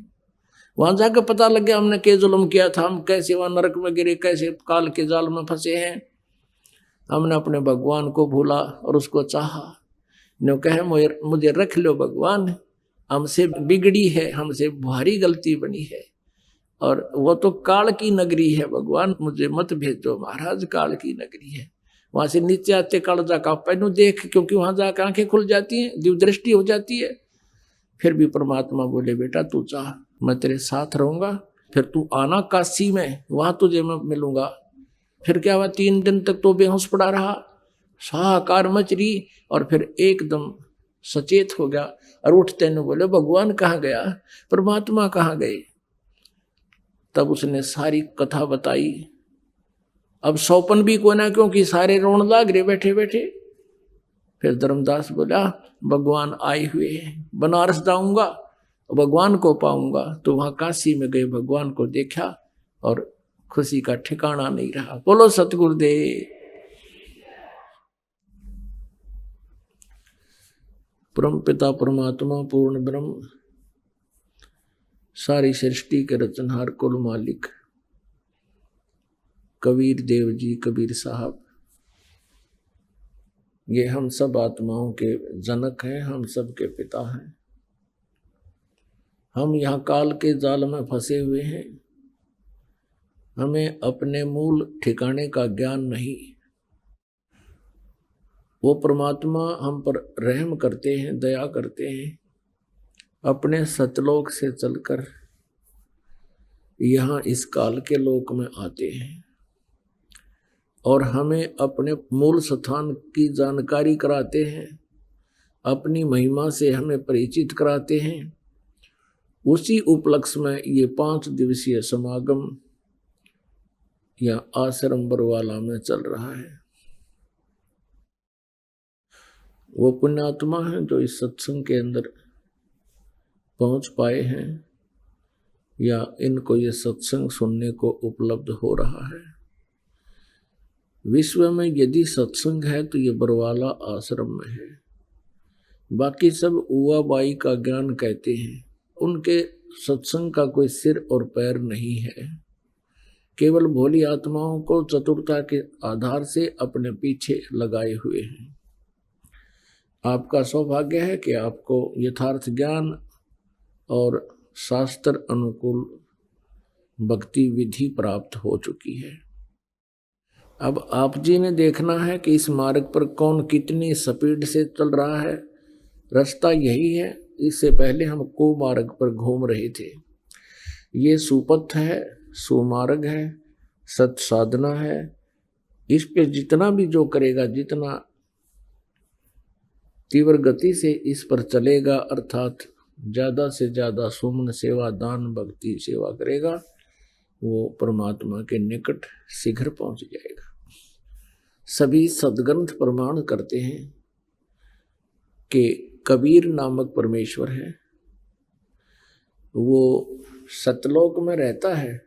वहां जाकर पता लग गया हमने क्या जुल्म किया था, हम कैसे वहां नरक में गिरे, कैसे काल के जाल में फंसे हैं। हमने अपने भगवान को भूला और उसको चाहा, नो कहे मुझे रख लो भगवान, हमसे बिगड़ी है, हमसे भारी गलती बनी है, और वो तो काल की नगरी है भगवान, मुझे मत भेजो महाराज, काल की नगरी है। वहां से नीचे आते काल जाका पहनू देख, क्योंकि वहां जाकर आंखें खुल जाती हैं, दिव्य दृष्टि हो जाती है। फिर भी परमात्मा बोले बेटा तू चाह, मैं तेरे साथ रहूंगा, फिर तू आना काशी में, वहां तुझे मैं मिलूंगा। फिर क्या हुआ, 3 दिन तक तो बेहोश पड़ा रहा, हाहाकार मच रही, और फिर एकदम सचेत हो गया और उठते ने बोले भगवान कहाँ गया, परमात्मा कहाँ गए। तब उसने सारी कथा बताई। अब सौपन भी कोई ना, क्योंकि सारे रोन लाग रहे बैठे बैठे। फिर धर्मदास बोला भगवान आए हुए हैं, बनारस जाऊंगा भगवान को पाऊंगा। तो वहां काशी में गए, भगवान को देखा और खुशी का ठिकाना नहीं रहा। बोलो सतगुरुदेव। परम पिता परमात्मा पूर्ण ब्रह्म, सारी सृष्टि के रचनहार कुल मालिक कबीर देव जी, कबीर साहब, ये हम सब आत्माओं के जनक हैं, हम सब के पिता हैं। हम यहाँ काल के जाल में फंसे हुए हैं, हमें अपने मूल ठिकाने का ज्ञान नहीं। वो परमात्मा हम पर रहम करते हैं, दया करते हैं, अपने सतलोक से चलकर यहाँ इस काल के लोक में आते हैं और हमें अपने मूल स्थान की जानकारी कराते हैं, अपनी महिमा से हमें परिचित कराते हैं। उसी उपलक्ष्य में ये 5 दिवसीय समागम या आश्रम बरवाला में चल रहा है। वो पुण्यात्मा हैं जो इस सत्संग के अंदर पहुंच पाए हैं या इनको ये सत्संग सुनने को उपलब्ध हो रहा है। विश्व में यदि सत्संग है तो ये बरवाला आश्रम में है। बाकी सब उवा बाई का ज्ञान कहते हैं, उनके सत्संग का कोई सिर और पैर नहीं है। केवल भोली आत्माओं को चतुरता के आधार से अपने पीछे लगाए हुए हैं। आपका सौभाग्य है कि आपको यथार्थ ज्ञान और शास्त्र अनुकूल भक्ति विधि प्राप्त हो चुकी है। अब आप जी ने देखना है कि इस मार्ग पर कौन कितनी स्पीड से चल रहा है। रास्ता यही है। इससे पहले हम कुमार्ग पर घूम रहे थे। ये सुपथ है, सुमार्ग है, सत साधना है। इस पे जितना भी जो करेगा, जितना तीव्र गति से इस पर चलेगा, अर्थात ज्यादा से ज्यादा सुमन सेवा, दान, भक्ति सेवा करेगा, वो परमात्मा के निकट शीघ्र पहुंच जाएगा। सभी सद्ग्रंथ प्रमाण करते हैं कि कबीर नामक परमेश्वर है, वो सतलोक में रहता है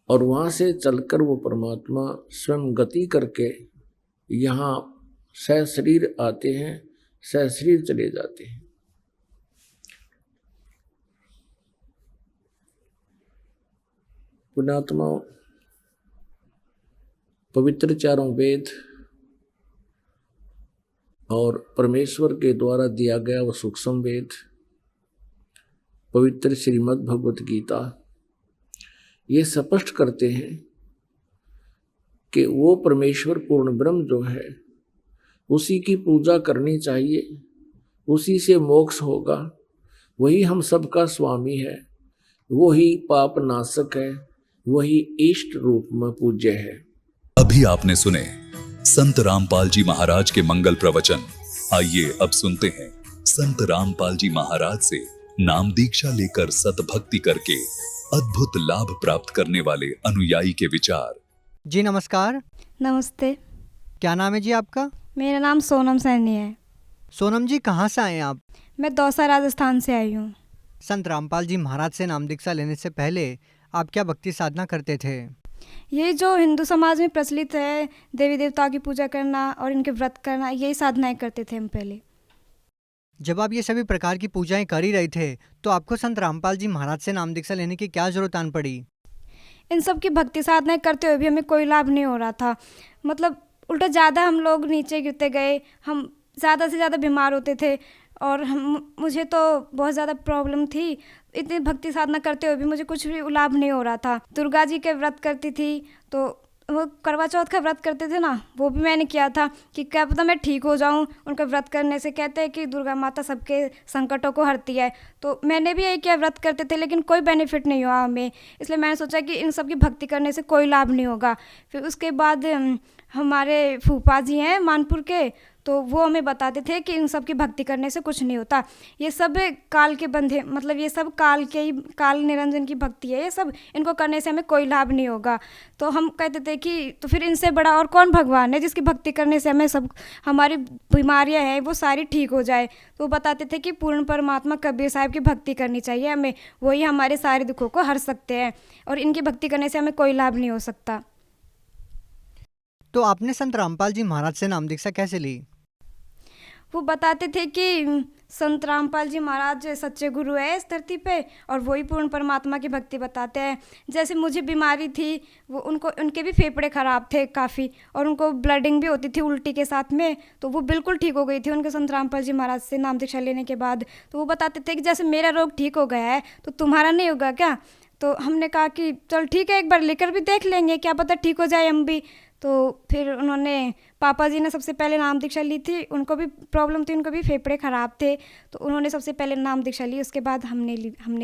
और वहाँ से चलकर वो परमात्मा स्वयं गति करके यहाँ सशरीर आते हैं, सशरीर चले जाते हैं। पुण्यात्मा, पवित्र चारों वेद और परमेश्वर के द्वारा दिया गया वो सूक्ष्म वेद, पवित्र श्रीमद् भगवत गीता, ये स्पष्ट करते हैं कि वो परमेश्वर पूर्ण ब्रह्म जो है उसी की पूजा करनी चाहिए, उसी से मोक्ष होगा, वही हम सबका स्वामी है, वही पाप नाशक है, वही इष्ट रूप में पूज्य है।
अभी आपने सुने संत रामपाल जी महाराज के मंगल प्रवचन। आइए अब सुनते हैं संत रामपाल जी महाराज से नाम दीक्षा लेकर सतभक्ति करके अद्भुत लाभ प्राप्त करने वाले अनुयायी के विचार।
जी नमस्कार।
नमस्ते,
क्या नाम है जी आपका?
मेरा नाम सोनम सैनी है।
सोनम जी, कहाँ से आए हैं आप?
मैं दौसा राजस्थान से आई हूँ।
संत रामपाल जी महाराज से नाम दीक्षा लेने से पहले आप क्या भक्ति साधना करते थे?
ये जो हिंदू समाज में प्रचलित है, देवी देवताओं की पूजा करना और इनके व्रत करना, यही साधनाएं करते थे हम पहले।
जब आप ये सभी प्रकार की पूजाएं कर ही रहे थे तो आपको संत रामपाल जी महाराज से नाम दीक्षा लेने की क्या जरूरत आन पड़ी?
इन सब की भक्ति साधनाएं करते हुए भी हमें कोई लाभ नहीं हो रहा था। मतलब उल्टा ज़्यादा हम लोग नीचे गिरते गए, हम ज़्यादा से ज़्यादा बीमार होते थे और मुझे तो बहुत ज़्यादा प्रॉब्लम थी। इतनी भक्ति साधना करते हुए भी मुझे कुछ भी लाभ नहीं हो रहा था। दुर्गा जी के व्रत करती थी, तो वो करवा चौथ का व्रत करते थे ना, वो भी मैंने किया था कि क्या पता मैं ठीक हो जाऊं। उनका व्रत करने से कहते हैं कि दुर्गा माता सबके संकटों को हरती है, तो मैंने भी यही किया, व्रत करते थे, लेकिन कोई बेनिफिट नहीं हुआ हमें। इसलिए मैंने सोचा कि इन सब की भक्ति करने से कोई लाभ नहीं होगा। फिर उसके बाद हमारे फूफा जी हैं मानपुर के, तो वो हमें बताते थे कि इन सब की भक्ति करने से कुछ नहीं होता, ये सब काल के बंधे, मतलब ये सब काल के ही, काल निरंजन की भक्ति है, ये सब इनको करने से हमें कोई लाभ नहीं होगा। तो हम कहते थे कि तो फिर इनसे बड़ा और कौन भगवान है जिसकी भक्ति करने से हमें सब हमारी बीमारियां हैं वो सारी ठीक हो जाए। तो वो बताते थे कि पूर्ण परमात्मा कबीर साहब की भक्ति करनी चाहिए हमें, वही हमारे सारे दुखों को हर सकते हैं और इनकी भक्ति करने से हमें कोई लाभ नहीं हो सकता।
तो आपने संत रामपाल जी महाराज से नाम दीक्षा कैसे ली?
वो बताते थे कि संत रामपाल जी महाराज सच्चे गुरु है इस धरती पे और वही पूर्ण परमात्मा की भक्ति बताते हैं। जैसे मुझे बीमारी थी, वो उनके भी फेफड़े ख़राब थे काफ़ी और उनको ब्लडिंग भी होती थी उल्टी के साथ में, तो वो बिल्कुल ठीक हो गई थी उनके संत रामपाल जी महाराज से नाम दीक्षा लेने के बाद। तो वो बताते थे कि जैसे मेरा रोग ठीक हो गया है तो तुम्हारा नहीं होगा क्या? तो हमने कहा कि चल ठीक है, एक बार लेकर भी देख लेंगे, क्या पता ठीक हो जाए हम भी। तो फिर उन्होंने, पापा जी ने सबसे पहले नाम दीक्षा ली थी, उनको भी प्रॉब्लम थी, उनको भी फेफड़े ख़राब थे, तो उन्होंने सबसे पहले नाम दीक्षा ली, उसके बाद हमने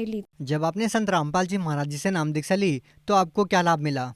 ली। जब
आपने संत रामपाल जी महाराज जी से नाम दीक्षा ली तो आपको क्या लाभ मिला?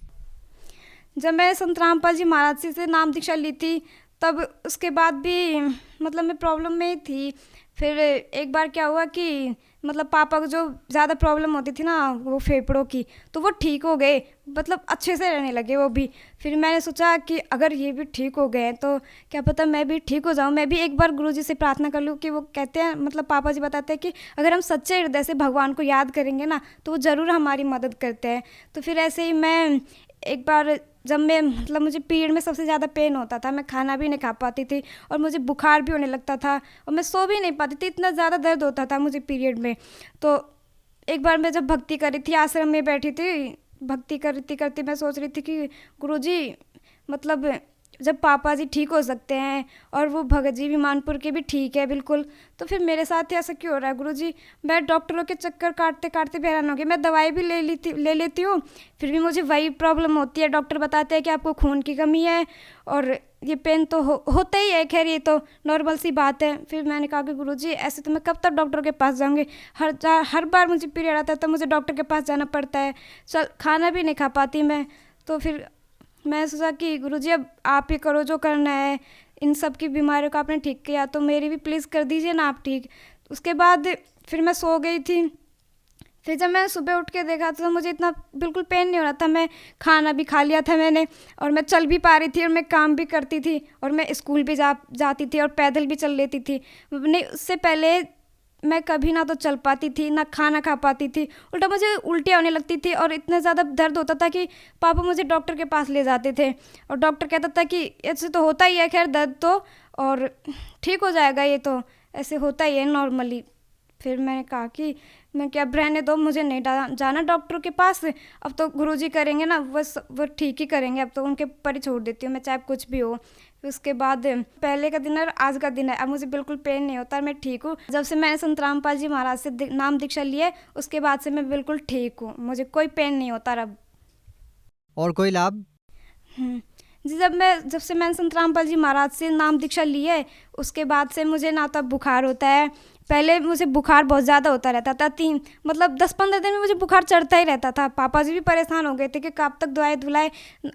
जब मैं संत रामपाल जी महाराज जी से नाम दीक्षा ली थी तब उसके बाद भी मतलब मैं प्रॉब्लम में ही थी। फिर एक बार क्या हुआ कि मतलब पापा को जो ज़्यादा प्रॉब्लम होती थी ना वो फेफड़ों की, तो वो ठीक हो गए, मतलब अच्छे से रहने लगे वो भी। फिर मैंने सोचा कि अगर ये भी ठीक हो गए तो क्या पता मैं भी ठीक हो जाऊँ, मैं भी एक बार गुरुजी से प्रार्थना कर लूँ कि वो कहते हैं, मतलब पापा जी बताते हैं कि अगर हम सच्चे हृदय से भगवान को याद करेंगे ना तो वो ज़रूर हमारी मदद करते हैं। तो फिर ऐसे ही मैं एक बार, जब मैं मतलब मुझे पीरियड में सबसे ज़्यादा पेन होता था, मैं खाना भी नहीं खा पाती थी और मुझे बुखार भी होने लगता था और मैं सो भी नहीं पाती थी, इतना ज़्यादा दर्द होता था मुझे पीरियड में। तो एक बार मैं जब भक्ति कर रही थी, आश्रम में बैठी थी, भक्ति करती मैं सोच रही थी कि गुरुजी, मतलब जब पापा जी ठीक हो सकते हैं और वो भगत जी भी मानपुर के भी ठीक है बिल्कुल, तो फिर मेरे साथ ही ऐसा क्यों हो रहा है गुरुजी? मैं डॉक्टरों के चक्कर काटते भी हैरान हो गई। मैं दवाई भी ले लेती हूँ, फिर भी मुझे वही प्रॉब्लम होती है। डॉक्टर बताते हैं कि आपको खून की कमी है और ये पेन तो होता ही है, खैर ये तो नॉर्मल सी बात है। फिर मैंने कहा कि गुरुजी ऐसे तो मैं कब तक डॉक्टर के पास जाऊँगी, हर बार मुझे पीरियड आता है तो मुझे डॉक्टर के पास जाना पड़ता है, खाना भी नहीं खा पाती मैं। तो फिर मैं सोचा कि गुरुजी अब आप ही करो जो करना है, इन सब की बीमारियों को आपने ठीक किया तो मेरी भी प्लीज़ कर दीजिए ना आप ठीक। उसके बाद फिर मैं सो गई थी। फिर जब मैं सुबह उठ के देखा तो मुझे इतना बिल्कुल पेन नहीं हो रहा था। मैं खाना भी खा लिया था मैंने, और मैं चल भी पा रही थी, और मैं काम भी करती थी, और मैं स्कूल भी जाती थी, और पैदल भी चल लेती थी। नहीं, उससे पहले मैं कभी ना तो चल पाती थी, ना खाना खा पाती थी, उल्टा मुझे उल्टियाँ होने लगती थी, और इतना ज़्यादा दर्द होता था कि पापा मुझे डॉक्टर के पास ले जाते थे, और डॉक्टर कहता था कि ऐसे तो होता ही है, खैर दर्द तो, और ठीक हो जाएगा, ये तो ऐसे होता ही है नॉर्मली। फिर मैंने कहा कि मैं क्या, अब रहने दो, मुझे नहीं जाना डॉक्टर के पास, अब तो गुरुजी करेंगे ना, वो ठीक ही करेंगे, अब तो उनके पर ही छोड़ देती हूँ मैं, चाहे कुछ भी हो। फिर उसके बाद पहले का दिन और आज का दिन है, अब मुझे बिल्कुल पेन नहीं होता, मैं ठीक हूँ। जब से मैंने संत रामपाल जी महाराज से नाम दीक्षा लिया है, उसके बाद से मैं बिल्कुल ठीक हूँ, मुझे कोई पेन नहीं होता अब।
और कोई लाभ?
जी, जब से मैंने संत रामपाल जी महाराज से नाम दीक्षा ली है, उसके बाद से मुझे ना तो बुखार होता है। पहले मुझे बुखार बहुत ज़्यादा होता रहता था, 10-15 दिन में मुझे बुखार चढ़ता ही रहता था। पापा जी भी परेशान हो गए थे कि कब तक दवाई दिलाए।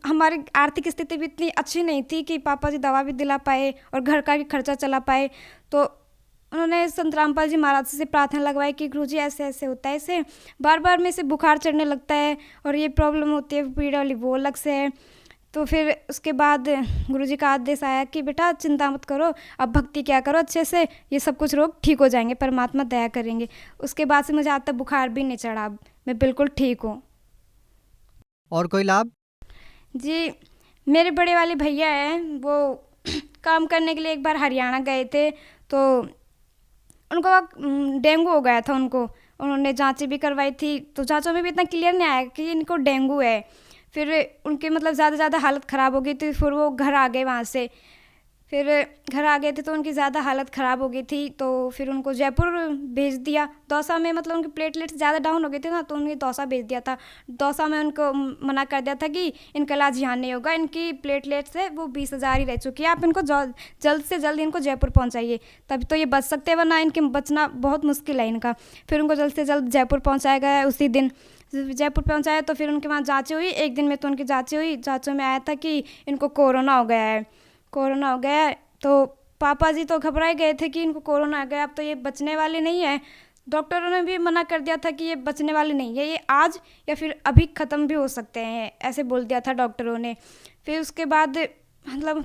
हमारी आर्थिक स्थिति भी इतनी अच्छी नहीं थी कि पापा जी दवा भी दिला पाए और घर का भी खर्चा चला पाए। तो उन्होंने संत रामपाल जी महाराज से प्रार्थना लगवाई कि गुरुजी ऐसे ऐसे होता है, इसे बार बार में से बुखार चढ़ने लगता है, और ये प्रॉब्लम होती है, पीड़ा वाली वो अलग से है। तो फिर उसके बाद गुरुजी का आदेश आया कि बेटा चिंता मत करो, अब भक्ति क्या करो अच्छे से, ये सब कुछ रोग ठीक हो जाएंगे, परमात्मा दया करेंगे। उसके बाद से मुझे आज तक बुखार भी नहीं चढ़ा, अब मैं बिल्कुल ठीक हूँ।
और कोई लाभ?
जी, मेरे बड़े वाले भैया हैं, वो काम करने के लिए एक बार हरियाणा गए थे, तो उनको डेंगू हो गया था। उन्होंने जांचें भी करवाई थी, तो जांचों में भी इतना क्लियर नहीं आया कि इनको डेंगू है। फिर उनके ज़्यादा हालत ख़राब हो गई थी, फिर वो घर आ गए वहाँ से। फिर घर आ गए थे तो उनकी ज़्यादा हालत ख़राब हो गई थी, तो फिर उनको जयपुर भेज दिया। दौसा में उनके प्लेटलेट्स ज़्यादा डाउन हो गए थे ना, तो उन्हें दौसा भेज दिया था। दौसा में उनको मना कर दिया था कि इनका इलाज यहाँ नहीं होगा, इनकी प्लेटलेट्स है वो 20,000 ही रह चुकी है, आप इनको जल्द से जल्द इनको जयपुर पहुँचाइए, तभी तो ये बच सकते हैं, वरना इनके बचना बहुत मुश्किल है इनका। फिर उनको जल्द से जल्द जयपुर पहुँचाया गया। उसी दिन जयपुर पहुँचाया तो फिर उनके वहाँ जाँचें हुई, एक दिन में तो उनकी जाँचें हुई। जाँचों में आया था कि इनको कोरोना हो गया है। तो पापा जी तो घबराए गए थे कि इनको कोरोना आ गया, अब तो ये बचने वाले नहीं है। डॉक्टरों ने भी मना कर दिया था कि ये बचने वाले नहीं है, ये आज या फिर अभी ख़त्म भी हो सकते हैं, ऐसे बोल दिया था डॉक्टरों ने। फिर उसके बाद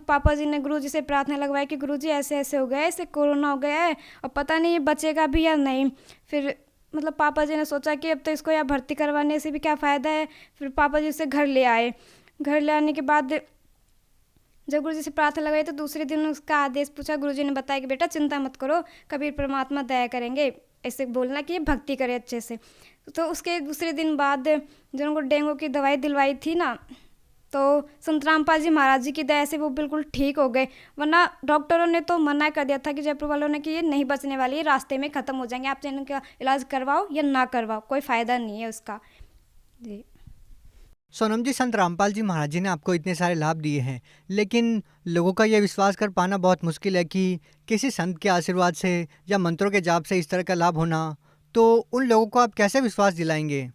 पापा जी ने गुरुजी से प्रार्थना लगवाई कि गुरुजी ऐसे ऐसे हो गया है, इसे कोरोना हो गया है, और पता नहीं ये बचेगा भी या नहीं। फिर पापा जी ने सोचा कि अब तो इसको यहाँ भर्ती करवाने से भी क्या फ़ायदा है। फिर पापा जी उसे घर ले आए। घर ले आने के बाद जब गुरुजी से प्रार्थना लगाई तो दूसरे दिन उसका आदेश पूछा। गुरुजी ने बताया कि बेटा चिंता मत करो, कबीर परमात्मा दया करेंगे, ऐसे बोलना कि ये भक्ति करे अच्छे से। तो उसके दूसरे दिन बाद जब उनको डेंगू की दवाई दिलवाई थी ना, तो संत रामपाल जी महाराज जी की दया से वो बिल्कुल ठीक हो गए, वरना डॉक्टरों ने तो मना कर दिया था कि जयपुर वालों ने कि ये नहीं बचने वाली, ये रास्ते में ख़त्म हो जाएंगे, आप चाहे इनका इलाज करवाओ या ना करवाओ, कोई फ़ायदा नहीं है उसका। जी
सोनम जी, संत रामपाल जी महाराज जी ने आपको इतने सारे लाभ दिए हैं, लेकिन लोगों का यह विश्वास कर पाना बहुत मुश्किल है कि किसी संत के आशीर्वाद से या मंत्रों के जाप से इस तरह का लाभ होना, तो उन लोगों को आप कैसे विश्वास दिलाएंगे?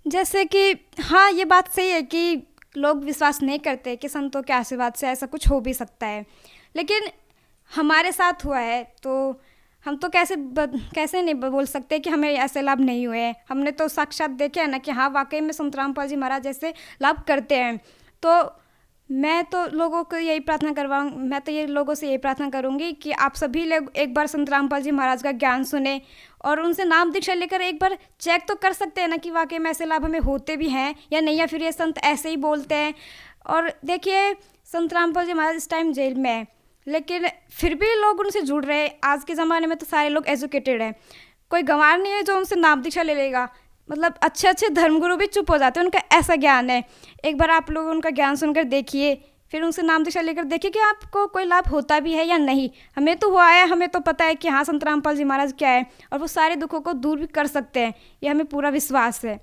जैसे कि हाँ, ये बात सही है कि लोग विश्वास नहीं करते कि संतों के आशीर्वाद से ऐसा कुछ हो भी सकता है, लेकिन हमारे साथ हुआ है तो हम तो कैसे नहीं बोल सकते कि हमें ऐसे लाभ नहीं हुए हैं। हमने तो साक्षात देखे हैं ना कि हाँ वाकई में संत रामपाल जी महाराज ऐसे लाभ करते हैं। तो मैं तो लोगों से यही प्रार्थना करूँगी कि आप सभी लोग एक बार संत रामपाल जी महाराज का ज्ञान सुने और उनसे नाम दीक्षा लेकर एक बार चेक तो कर सकते हैं ना कि वाकई में ऐसे लाभ हमें होते भी हैं या नहीं, या फिर ये संत ऐसे ही बोलते हैं। और देखिए, संत रामपाल जी महाराज इस टाइम जेल में है, लेकिन फिर भी लोग उनसे जुड़ रहे हैं। आज के ज़माने में तो सारे लोग एजुकेटेड हैं, कोई गंवार नहीं है जो उनसे नाम दीक्षा ले लेगा। अच्छे धर्मगुरु भी चुप हो जाते हैं, उनका ऐसा ज्ञान है। एक बार आप लोग उनका ज्ञान सुनकर देखिए, फिर उनसे नाम दीक्षा लेकर देखिए कि आपको कोई लाभ होता भी है या नहीं। हमें तो हुआ है, हमें तो पता है कि हाँ संत रामपाल जी महाराज क्या है और वो सारे दुखों को दूर भी कर सकते हैं, ये हमें पूरा विश्वास है।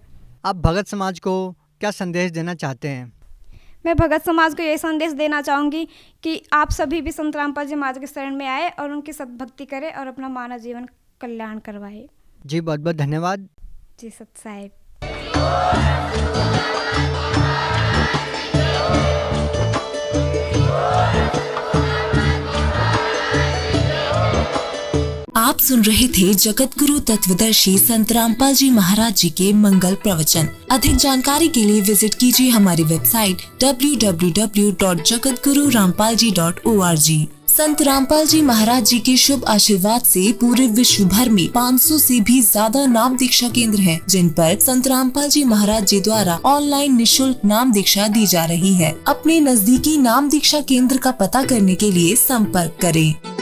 आप भगत समाज को क्या संदेश देना चाहते हैं?
मैं भगत समाज को ये संदेश देना चाहूँगी कि आप सभी भी संत रामपाल जी महाराज के शरण में आए और उनकी सद्भक्ति करें और अपना मानव जीवन कल्याण करवाए।
जी बहुत बहुत धन्यवाद।
जी सत साहिब।
आप सुन रहे थे जगत गुरु तत्वदर्शी संत रामपाल जी महाराज जी के मंगल प्रवचन। अधिक जानकारी के लिए विजिट कीजिए हमारी वेबसाइट www.jagatgururampalji.org। संत रामपाल जी महाराज जी के शुभ आशीर्वाद से पूरे विश्व भर में 500 से भी ज्यादा नाम दीक्षा केंद्र हैं, जिन पर संत रामपाल जी महाराज जी द्वारा ऑनलाइन निशुल्क नाम दीक्षा दी जा रही है। अपने नजदीकी नाम दीक्षा केंद्र का पता करने के लिए संपर्क करें।